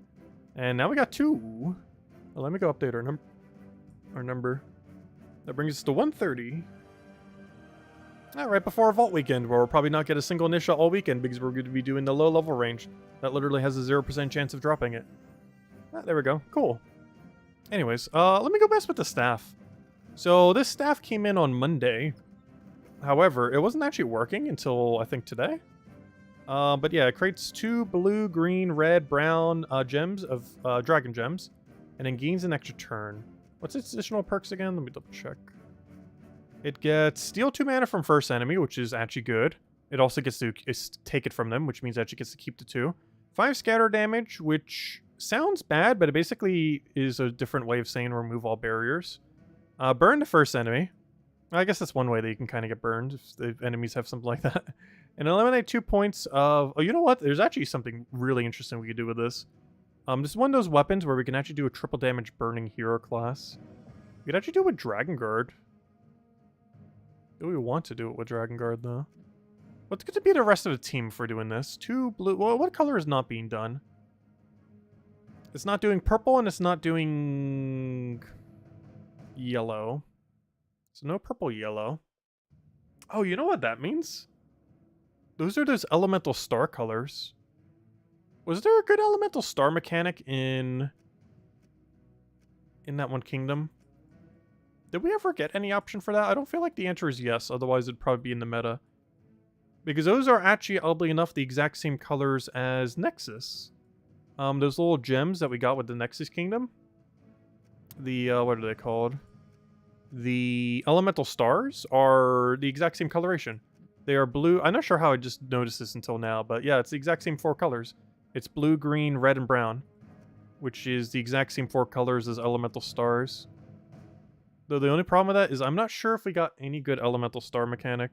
And now we got 2. Well, let me go update our number. That brings us to 130. Right before our Vault weekend, where we'll probably not get a single Nisha all weekend because we're going to be doing the low level range. That literally has a 0% chance of dropping it. There we go. Cool. Anyways, let me go best with the staff. So this staff came in on Monday. However, it wasn't actually working until, I think, today. But yeah, it creates 2 blue, green, red, brown gems of dragon gems. And then gains an extra turn. What's its additional perks again? Let me double check. It gets steal 2 mana from first enemy, which is actually good. It also gets to take it from them, which means that it gets to keep the 2. 5 scatter damage, which sounds bad, but it basically is a different way of saying remove all barriers. Burn the first enemy. I guess that's one way that you can kind of get burned if the enemies have something like that. And eliminate 2 points of... Oh, you know what? There's actually something really interesting we could do with this. This is one of those weapons where we can actually do a triple damage burning hero class. We could actually do it with Dragon Guard. Do we want to do it with Dragon Guard, though? What's going to be the rest of the team for doing this? 2 blue... Well, what color is not being done? It's not doing purple, and it's not doing... yellow. So no purple, yellow. Oh, you know what that means? Those are those elemental star colors. Was there a good elemental star mechanic in that one kingdom? Did we ever get any option for that? I don't feel like the answer is yes, otherwise it'd probably be in the meta. Because those are actually, oddly enough, the exact same colors as Nexus. Those little gems that we got with the Nexus Kingdom. The, what are they called? The elemental stars are the exact same coloration. They are blue. I'm not sure how I just noticed this until now, but yeah, it's the exact same 4 colors. It's blue, green, red, and brown. Which is the exact same 4 colors as elemental stars. Though the only problem with that is I'm not sure if we got any good elemental star mechanic.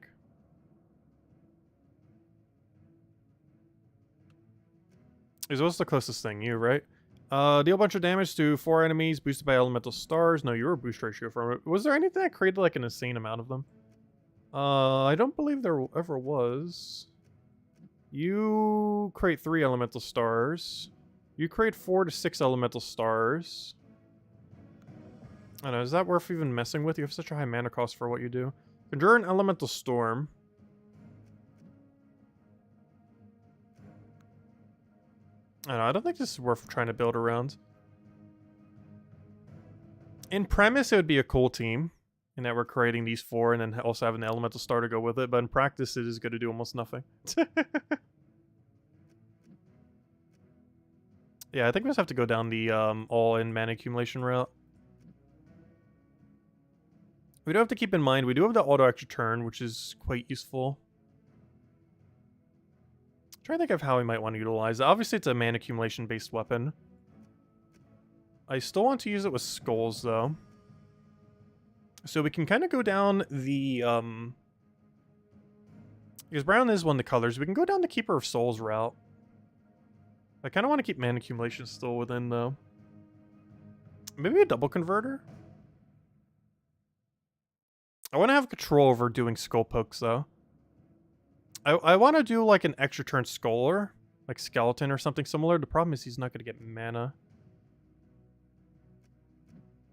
Is what's the closest thing? You, right? Deal a bunch of damage to 4 enemies, boosted by elemental stars. No, you're a boost ratio from it. Was there anything that created like an insane amount of them? I don't believe there ever was. You create 3 elemental stars. You create 4 to 6 elemental stars. I don't know, is that worth even messing with? You have such a high mana cost for what you do. Conjure an elemental storm. I don't know, I don't think this is worth trying to build around. In premise, it would be a cool team, in that we're creating these 4 and then also have an elemental star to go with it, but in practice, it is going to do almost nothing. Yeah, I think we just have to go down the all-in mana accumulation route. We do have to keep in mind, we do have the auto extra turn, which is quite useful. I'm trying to think of how we might want to utilize it. Obviously, it's a mana accumulation-based weapon. I still want to use it with skulls, though. So we can kind of go down the... because brown is one of the colors. We can go down the Keeper of Souls route. I kind of want to keep mana accumulation still within, though. Maybe a double converter? I want to have control over doing skull pokes, though. I want to do, like, an extra turn Sculler. Like Skeleton or something similar. The problem is he's not going to get mana.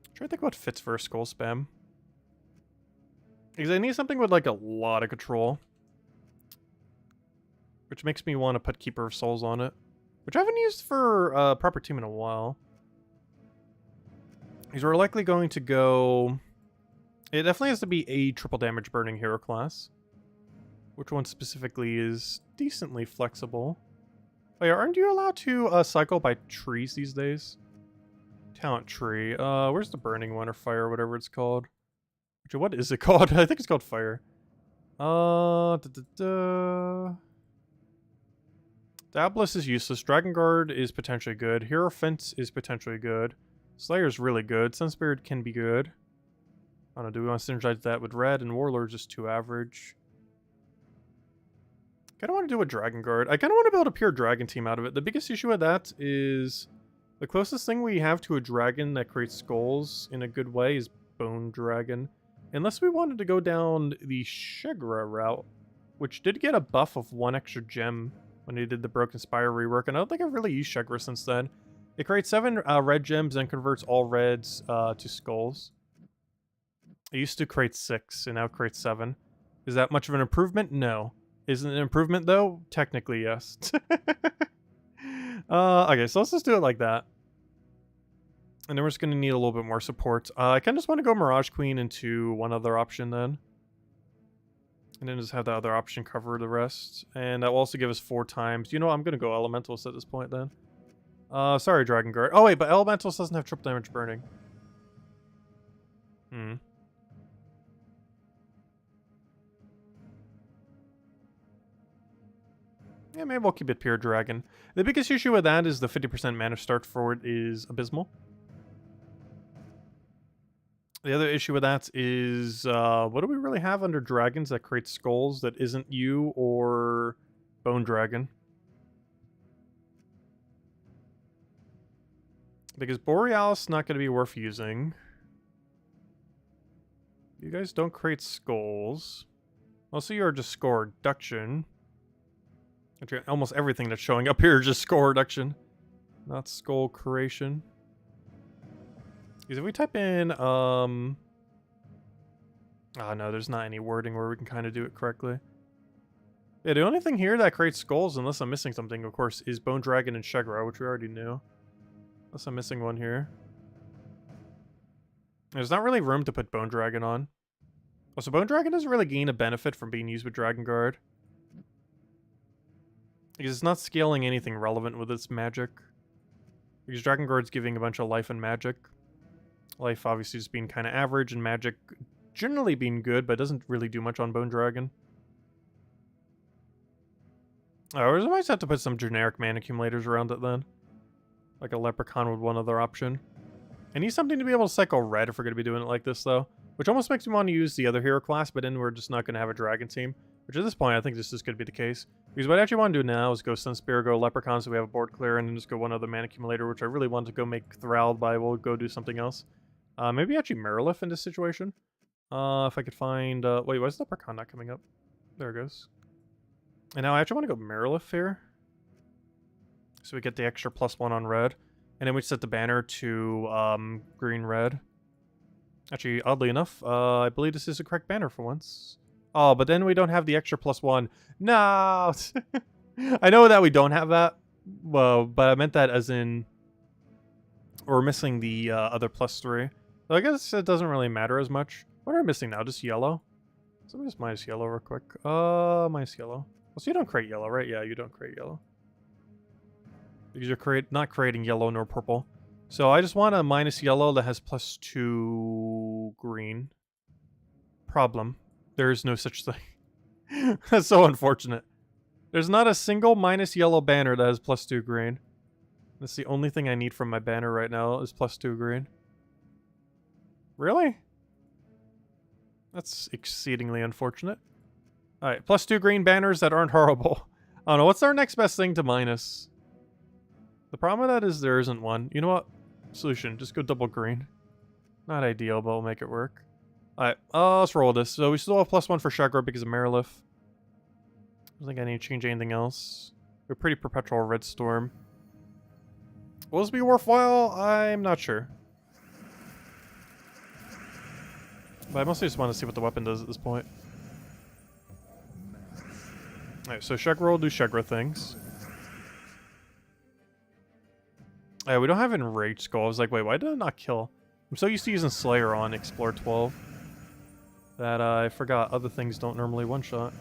I'm trying to think what fits for a Skull spam. Because I need something with, like, a lot of control. Which makes me want to put Keeper of Souls on it. Which I haven't used for proper team in a while. Because we're likely going to go... It definitely has to be a triple damage burning hero class. Which one specifically is decently flexible? Oh yeah, aren't you allowed to cycle by trees these days? Talent tree. Where's the burning one or fire or whatever it's called? Actually, what is it called? I think it's called fire. Dabless is useless. Dragon Guard is potentially good. Hero Fence is potentially good. Slayer is really good. Sunspirit can be good. I don't know, do we want to synergize that with red? And Warlord just too average. I kind of want to do a Dragon Guard. I kind of want to build a pure dragon team out of it. The biggest issue with that is The closest thing we have to a dragon that creates skulls in a good way is Bone Dragon. Unless we wanted to go down the Shegra route, which did get a buff of 1 extra gem when they did the Broken Spire rework, and I don't think I've really used Shegra since then. It creates 7 red gems and converts all reds to skulls. It used to create 6, and now it creates 7. Is that much of an improvement? No. Isn't it an improvement, though? Technically, yes. Okay, so let's just do it like that. And then we're just going to need a little bit more support. I kind of just want to go Mirage Queen into one other option then. And then just have the other option cover the rest. And that will also give us 4 times. You know what? I'm going to go Elementals at this point then. Sorry, Dragon Guard. Oh, wait, but Elementals doesn't have triple damage burning. Yeah, maybe we'll keep it Pure Dragon. The biggest issue with that is the 50% mana start for it is abysmal. The other issue with that is, what do we really have under dragons that create skulls that isn't you or Bone Dragon? Because Borealis not going to be worth using. You guys don't create skulls. Also, you're just score reduction. Actually, almost everything that's showing up here is just score reduction, not skull creation. Because if we type in, oh no, there's not any wording where we can kind of do it correctly. Yeah, the only thing here that creates skulls, unless I'm missing something, of course, is Bone Dragon and Shegra, which we already knew. Unless I'm missing one here. There's not really room to put Bone Dragon on. Also, Bone Dragon doesn't really gain a benefit from being used with Dragon Guard. Because it's not scaling anything relevant with its magic. Because Dragon Guard's giving a bunch of life and magic. Life obviously just being kind of average, and magic generally being good, but it doesn't really do much on Bone Dragon. Oh, we might just have to put some generic mana accumulators around it then. Like a Leprechaun with one other option. I need something to be able to cycle red if we're going to be doing it like this, though. Which almost makes me want to use the other hero class, but then we're just not going to have a dragon team. Which at this point, I think this is going to be the case. Because what I actually want to do now is go Sunspear, go Leprechaun, so we have a board clear, and then just go one other mana accumulator, which I really want to go make Thralled, but I will go do something else. Maybe actually Marilith in this situation. If I could find... wait, why is Leprechaun not coming up? There it goes. And now I actually want to go Marilith here. So we get the extra +1 on red. And then we set the banner to green-red. Actually, oddly enough, I believe this is the correct banner for once. Oh, but then we don't have the extra +1. No! I know that we don't have that. Well, but I meant that as in... We're missing the other +3. So I guess it doesn't really matter as much. What are we missing now? Just yellow? So let me just minus yellow real quick. Minus yellow. Well, so you don't create yellow, right? Yeah, you don't create yellow. Because you're not creating yellow nor purple. So I just want a minus yellow that has +2 green. Problem. There is no such thing. That's so unfortunate. There's not a single minus yellow banner that has +2 green. That's the only thing I need from my banner right now is +2 green. Really? That's exceedingly unfortunate. Alright, +2 green banners that aren't horrible. I don't know, what's our next best thing to minus? The problem with that is there isn't one. You know what? Solution, just go double green. Not ideal, but we'll make it work. Alright, let's roll this. So we still have +1 for Shegra because of Marilith. I don't think I need to change anything else. We're pretty perpetual red storm. Will this be worthwhile? I'm not sure. But I mostly just want to see what the weapon does at this point. Alright, so Shegra will do Shegra things. Yeah, we don't have Enraged Skull. I was like, wait, why did it not kill? I'm so used to using Slayer on Explore 12 that I forgot other things don't normally one-shot.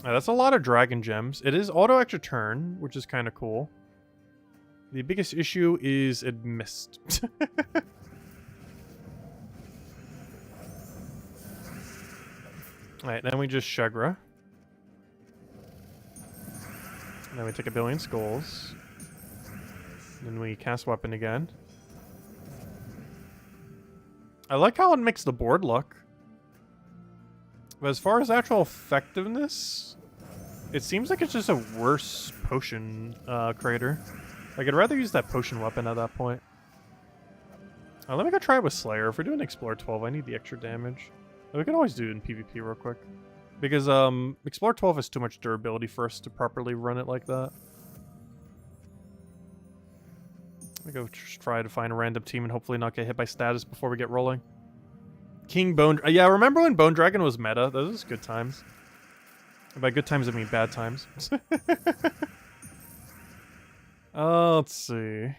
That's a lot of Dragon Gems. It is auto extra turn, which is kind of cool. The biggest issue is it missed. Alright, then we just Shegra. And then we take 1,000,000,000 skulls. Then we cast weapon again. I like how it makes the board look. But as far as actual effectiveness, it seems like it's just a worse potion creator. Like, I'd rather use that potion weapon at that point. Let me go try it with Slayer. If we're doing Explore 12, I need the extra damage. We can always do it in PvP real quick. Because Explore 12 has too much durability for us to properly run it like that. Let me go try to find a random team and hopefully not get hit by status before we get rolling. King Bone... yeah, remember when Bone Dragon was meta? Those was good times. And by good times, I mean bad times. Let's see.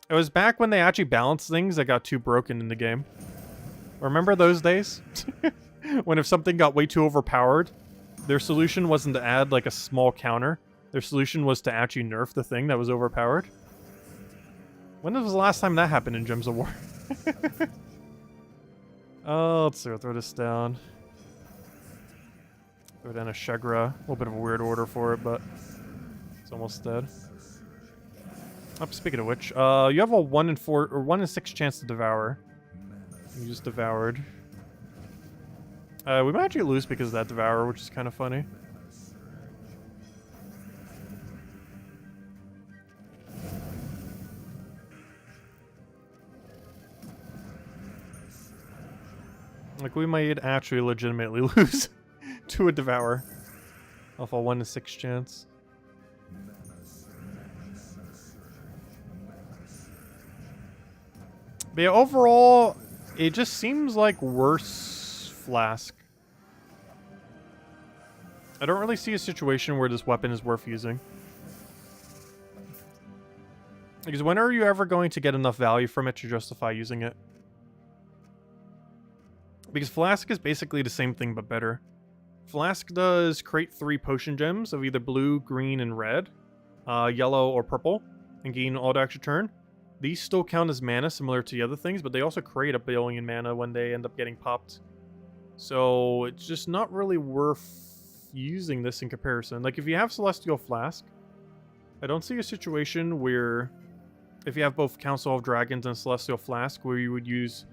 It was back when they actually balanced things that got too broken in the game. Remember those days? When if something got way too overpowered, their solution wasn't to add like a small counter. Their solution was to actually nerf the thing that was overpowered. When was the last time that happened in Gems of War? Oh, let's see. We'll throw this down. Throw down a Shegra. A little bit of a weird order for it, but it's almost dead. Oh, speaking of which, you have a 1 in 4 or 1 in 6 chance to devour. You just devoured. We might actually lose because of that devour, which is kind of funny. Like, we might actually legitimately lose to a devour off a 1 in 6 chance. But yeah, overall, it just seems like worse Flask. I don't really see a situation where this weapon is worth using. Because when are you ever going to get enough value from it to justify using it? Because Flask is basically the same thing but better. Flask does create 3 potion gems of either blue, green, and red, yellow, or purple, and gain auto extra turn. These still count as mana similar to the other things, but they also create a billion mana when they end up getting popped. So it's just not really worth using this in comparison. Like, if you have Celestial Flask, I don't see a situation where, if you have both Council of Dragons and Celestial Flask, where you would use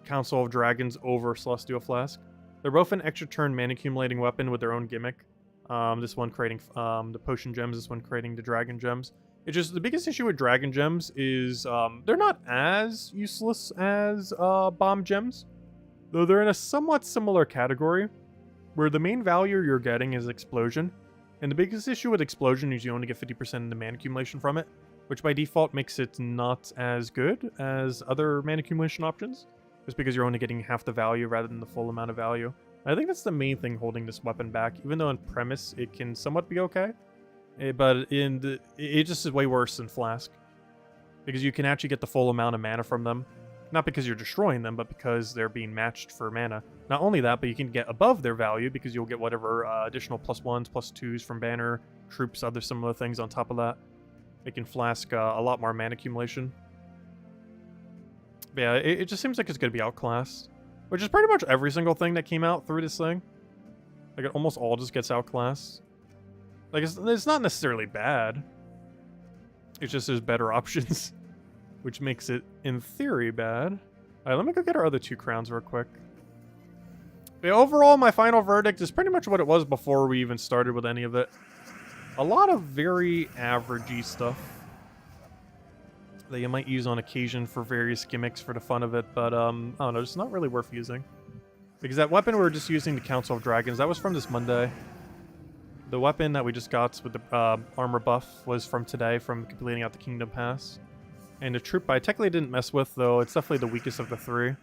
Council of Dragons over Celestial Flask. They're both an extra turn mana accumulating weapon with their own gimmick. This one creating the potion gems, this one creating the dragon gems. It's just the biggest issue with dragon gems is they're not as useless as bomb gems, though they're in a somewhat similar category, where the main value you're getting is explosion. And the biggest issue with explosion is you only get 50% of the mana accumulation from it, which by default makes it not as good as other mana accumulation options. Just because you're only getting half the value rather than the full amount of value. I think that's the main thing holding this weapon back, even though in premise it can somewhat be okay. But it just is way worse than Flask. Because you can actually get the full amount of mana from them. Not because you're destroying them, but because they're being matched for mana. Not only that, but you can get above their value because you'll get whatever additional +1s, +2s from banner, troops, other similar things on top of that. Making Flask a lot more mana accumulation. But yeah, it just seems like it's going to be outclassed. Which is pretty much every single thing that came out through this thing. Like, it almost all just gets outclassed. Like, it's not necessarily bad. It's just there's better options. Which makes it, in theory, bad. Alright, let me go get our other 2 crowns real quick. But yeah, overall, my final verdict is pretty much what it was before we even started with any of it. A lot of very averagey stuff that you might use on occasion for various gimmicks for the fun of it, but I don't know, it's not really worth using. Because that weapon we were just using, the Council of Dragons, that was from this Monday. The weapon that we just got with the armor buff was from today, from completing out the Kingdom Pass. And the troop I technically didn't mess with, though it's definitely the weakest of the 3.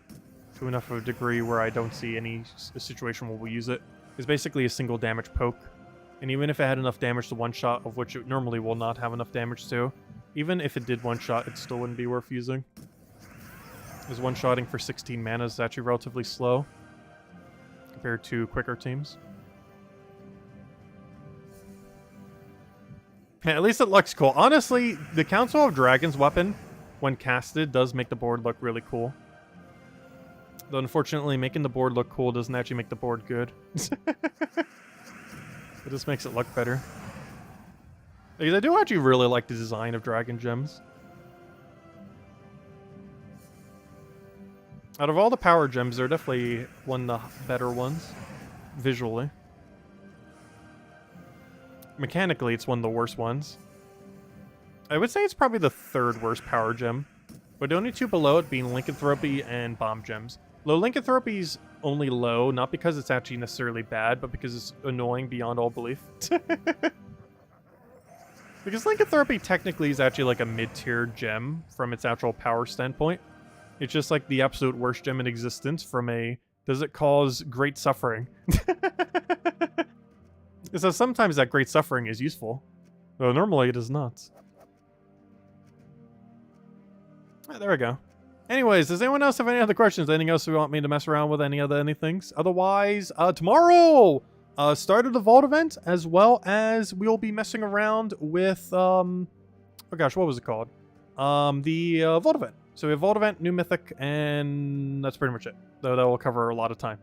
To enough of a degree where I don't see any situation where we'll use it. It's basically a single damage poke. And even if it had enough damage to one-shot, of which it normally will not have enough damage to, even if it did one-shot, it still wouldn't be worth using. Because one-shotting for 16 mana is actually relatively slow compared to quicker teams. Yeah, at least it looks cool. Honestly, the Council of Dragons weapon, when casted, does make the board look really cool. Though unfortunately, making the board look cool doesn't actually make the board good. It just makes it look better. Because I do actually really like the design of Dragon Gems. Out of all the power gems, they're definitely one of the better ones, visually. Mechanically, it's one of the worst ones. I would say it's probably the third worst power gem, but the only two below it being Lycanthropy and Bomb Gems. Low Lycanthropy's only low, not because it's actually necessarily bad, but because it's annoying beyond all belief. Because Lycanthropy technically is actually like a mid-tier gem from its actual power standpoint. It's just like the absolute worst gem in existence from a, does it cause great suffering? So sometimes that great suffering is useful, though normally it is not. There we go. Anyways, does anyone else have any other questions? Anything else you want me to mess around with? Any other anythings? Otherwise, tomorrow, start of the Vault event, as well as we'll be messing around with, oh gosh, what was it called? The Vault event. So we have Vault event, new Mythic, and that's pretty much it. Though that will cover a lot of time.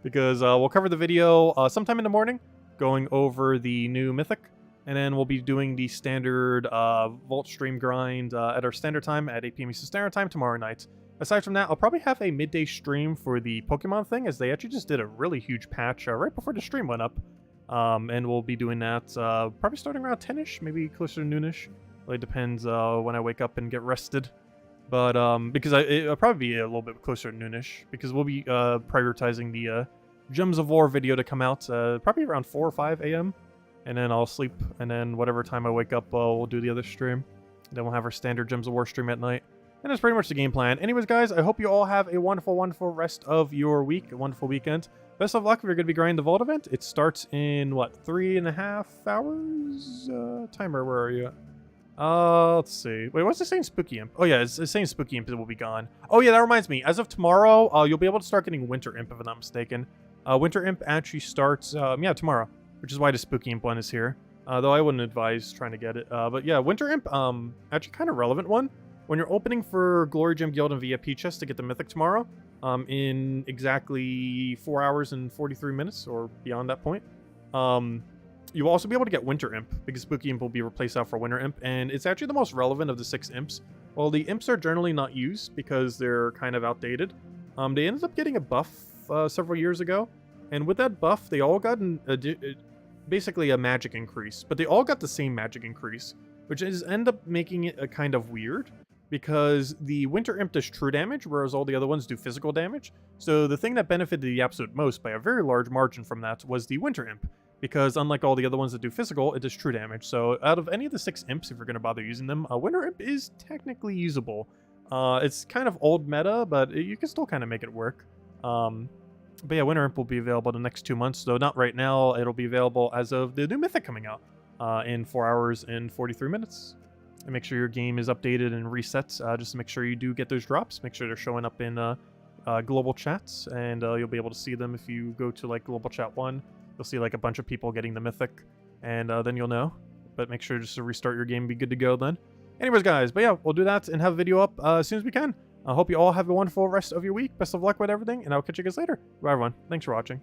Because we'll cover the video sometime in the morning, going over the new Mythic. And then we'll be doing the standard Vault stream grind at our standard time at 8 p.m. Eastern Standard Time tomorrow night. Aside from that, I'll probably have a midday stream for the Pokemon thing, as they actually just did a really huge patch right before the stream went up. And we'll be doing that probably starting around 10-ish, maybe closer to noonish. Really depends when I wake up and get rested. But because it'll probably be a little bit closer to noonish, because we'll be prioritizing the Gems of War video to come out probably around 4 or 5 a.m. And then I'll sleep, and then whatever time I wake up, we'll do the other stream. Then we'll have our standard Gems of War stream at night. And that's pretty much the game plan. Anyways, guys, I hope you all have a wonderful, wonderful rest of your week, a wonderful weekend. Best of luck if you're going to be grinding the Vault event. It starts in, what, 3.5 hours? Timer, where are you at? Let's see. Wait, what's it saying? Spooky Imp. Oh, yeah, it's saying Spooky Imp will be gone. Oh, yeah, that reminds me. As of tomorrow, you'll be able to start getting Winter Imp, if I'm not mistaken. Winter Imp actually starts, tomorrow. Which is why the Spooky Imp one is here. Though I wouldn't advise trying to get it. But yeah, Winter Imp, actually kind of relevant one. When you're opening for Glory Gem Guild and VIP chest to get the Mythic tomorrow, in exactly 4 hours and 43 minutes, or beyond that point, you'll also be able to get Winter Imp, because Spooky Imp will be replaced out for Winter Imp, and it's actually the most relevant of the 6 imps. While the imps are generally not used, because they're kind of outdated, they ended up getting a buff several years ago, and with that buff, they all got basically a magic increase, but they all got the same magic increase, which is end up making it a kind of weird, because the Winter Imp does true damage, whereas all the other ones do physical damage. So the thing that benefited the absolute most by a very large margin from that was the Winter Imp, because unlike all the other ones that do physical, it does true damage. So out of any of the 6 imps, if you're going to bother using them, Winter Imp is technically usable. It's kind of old meta, but you can still kind of make it work. But yeah, Winter Imp will be available the next 2 months, though not right now. It'll be available as of the new Mythic coming out in 4 hours and 43 minutes. And make sure your game is updated and resets, just to make sure you do get those drops. Make sure they're showing up in global chats, and you'll be able to see them if you go to like global chat 1. You'll see like a bunch of people getting the Mythic, and then you'll know. But make sure just to restart your game and be good to go then. Anyways, guys, but yeah, we'll do that and have a video up as soon as we can. I hope you all have a wonderful rest of your week. Best of luck with everything, and I'll catch you guys later. Bye, everyone. Thanks for watching.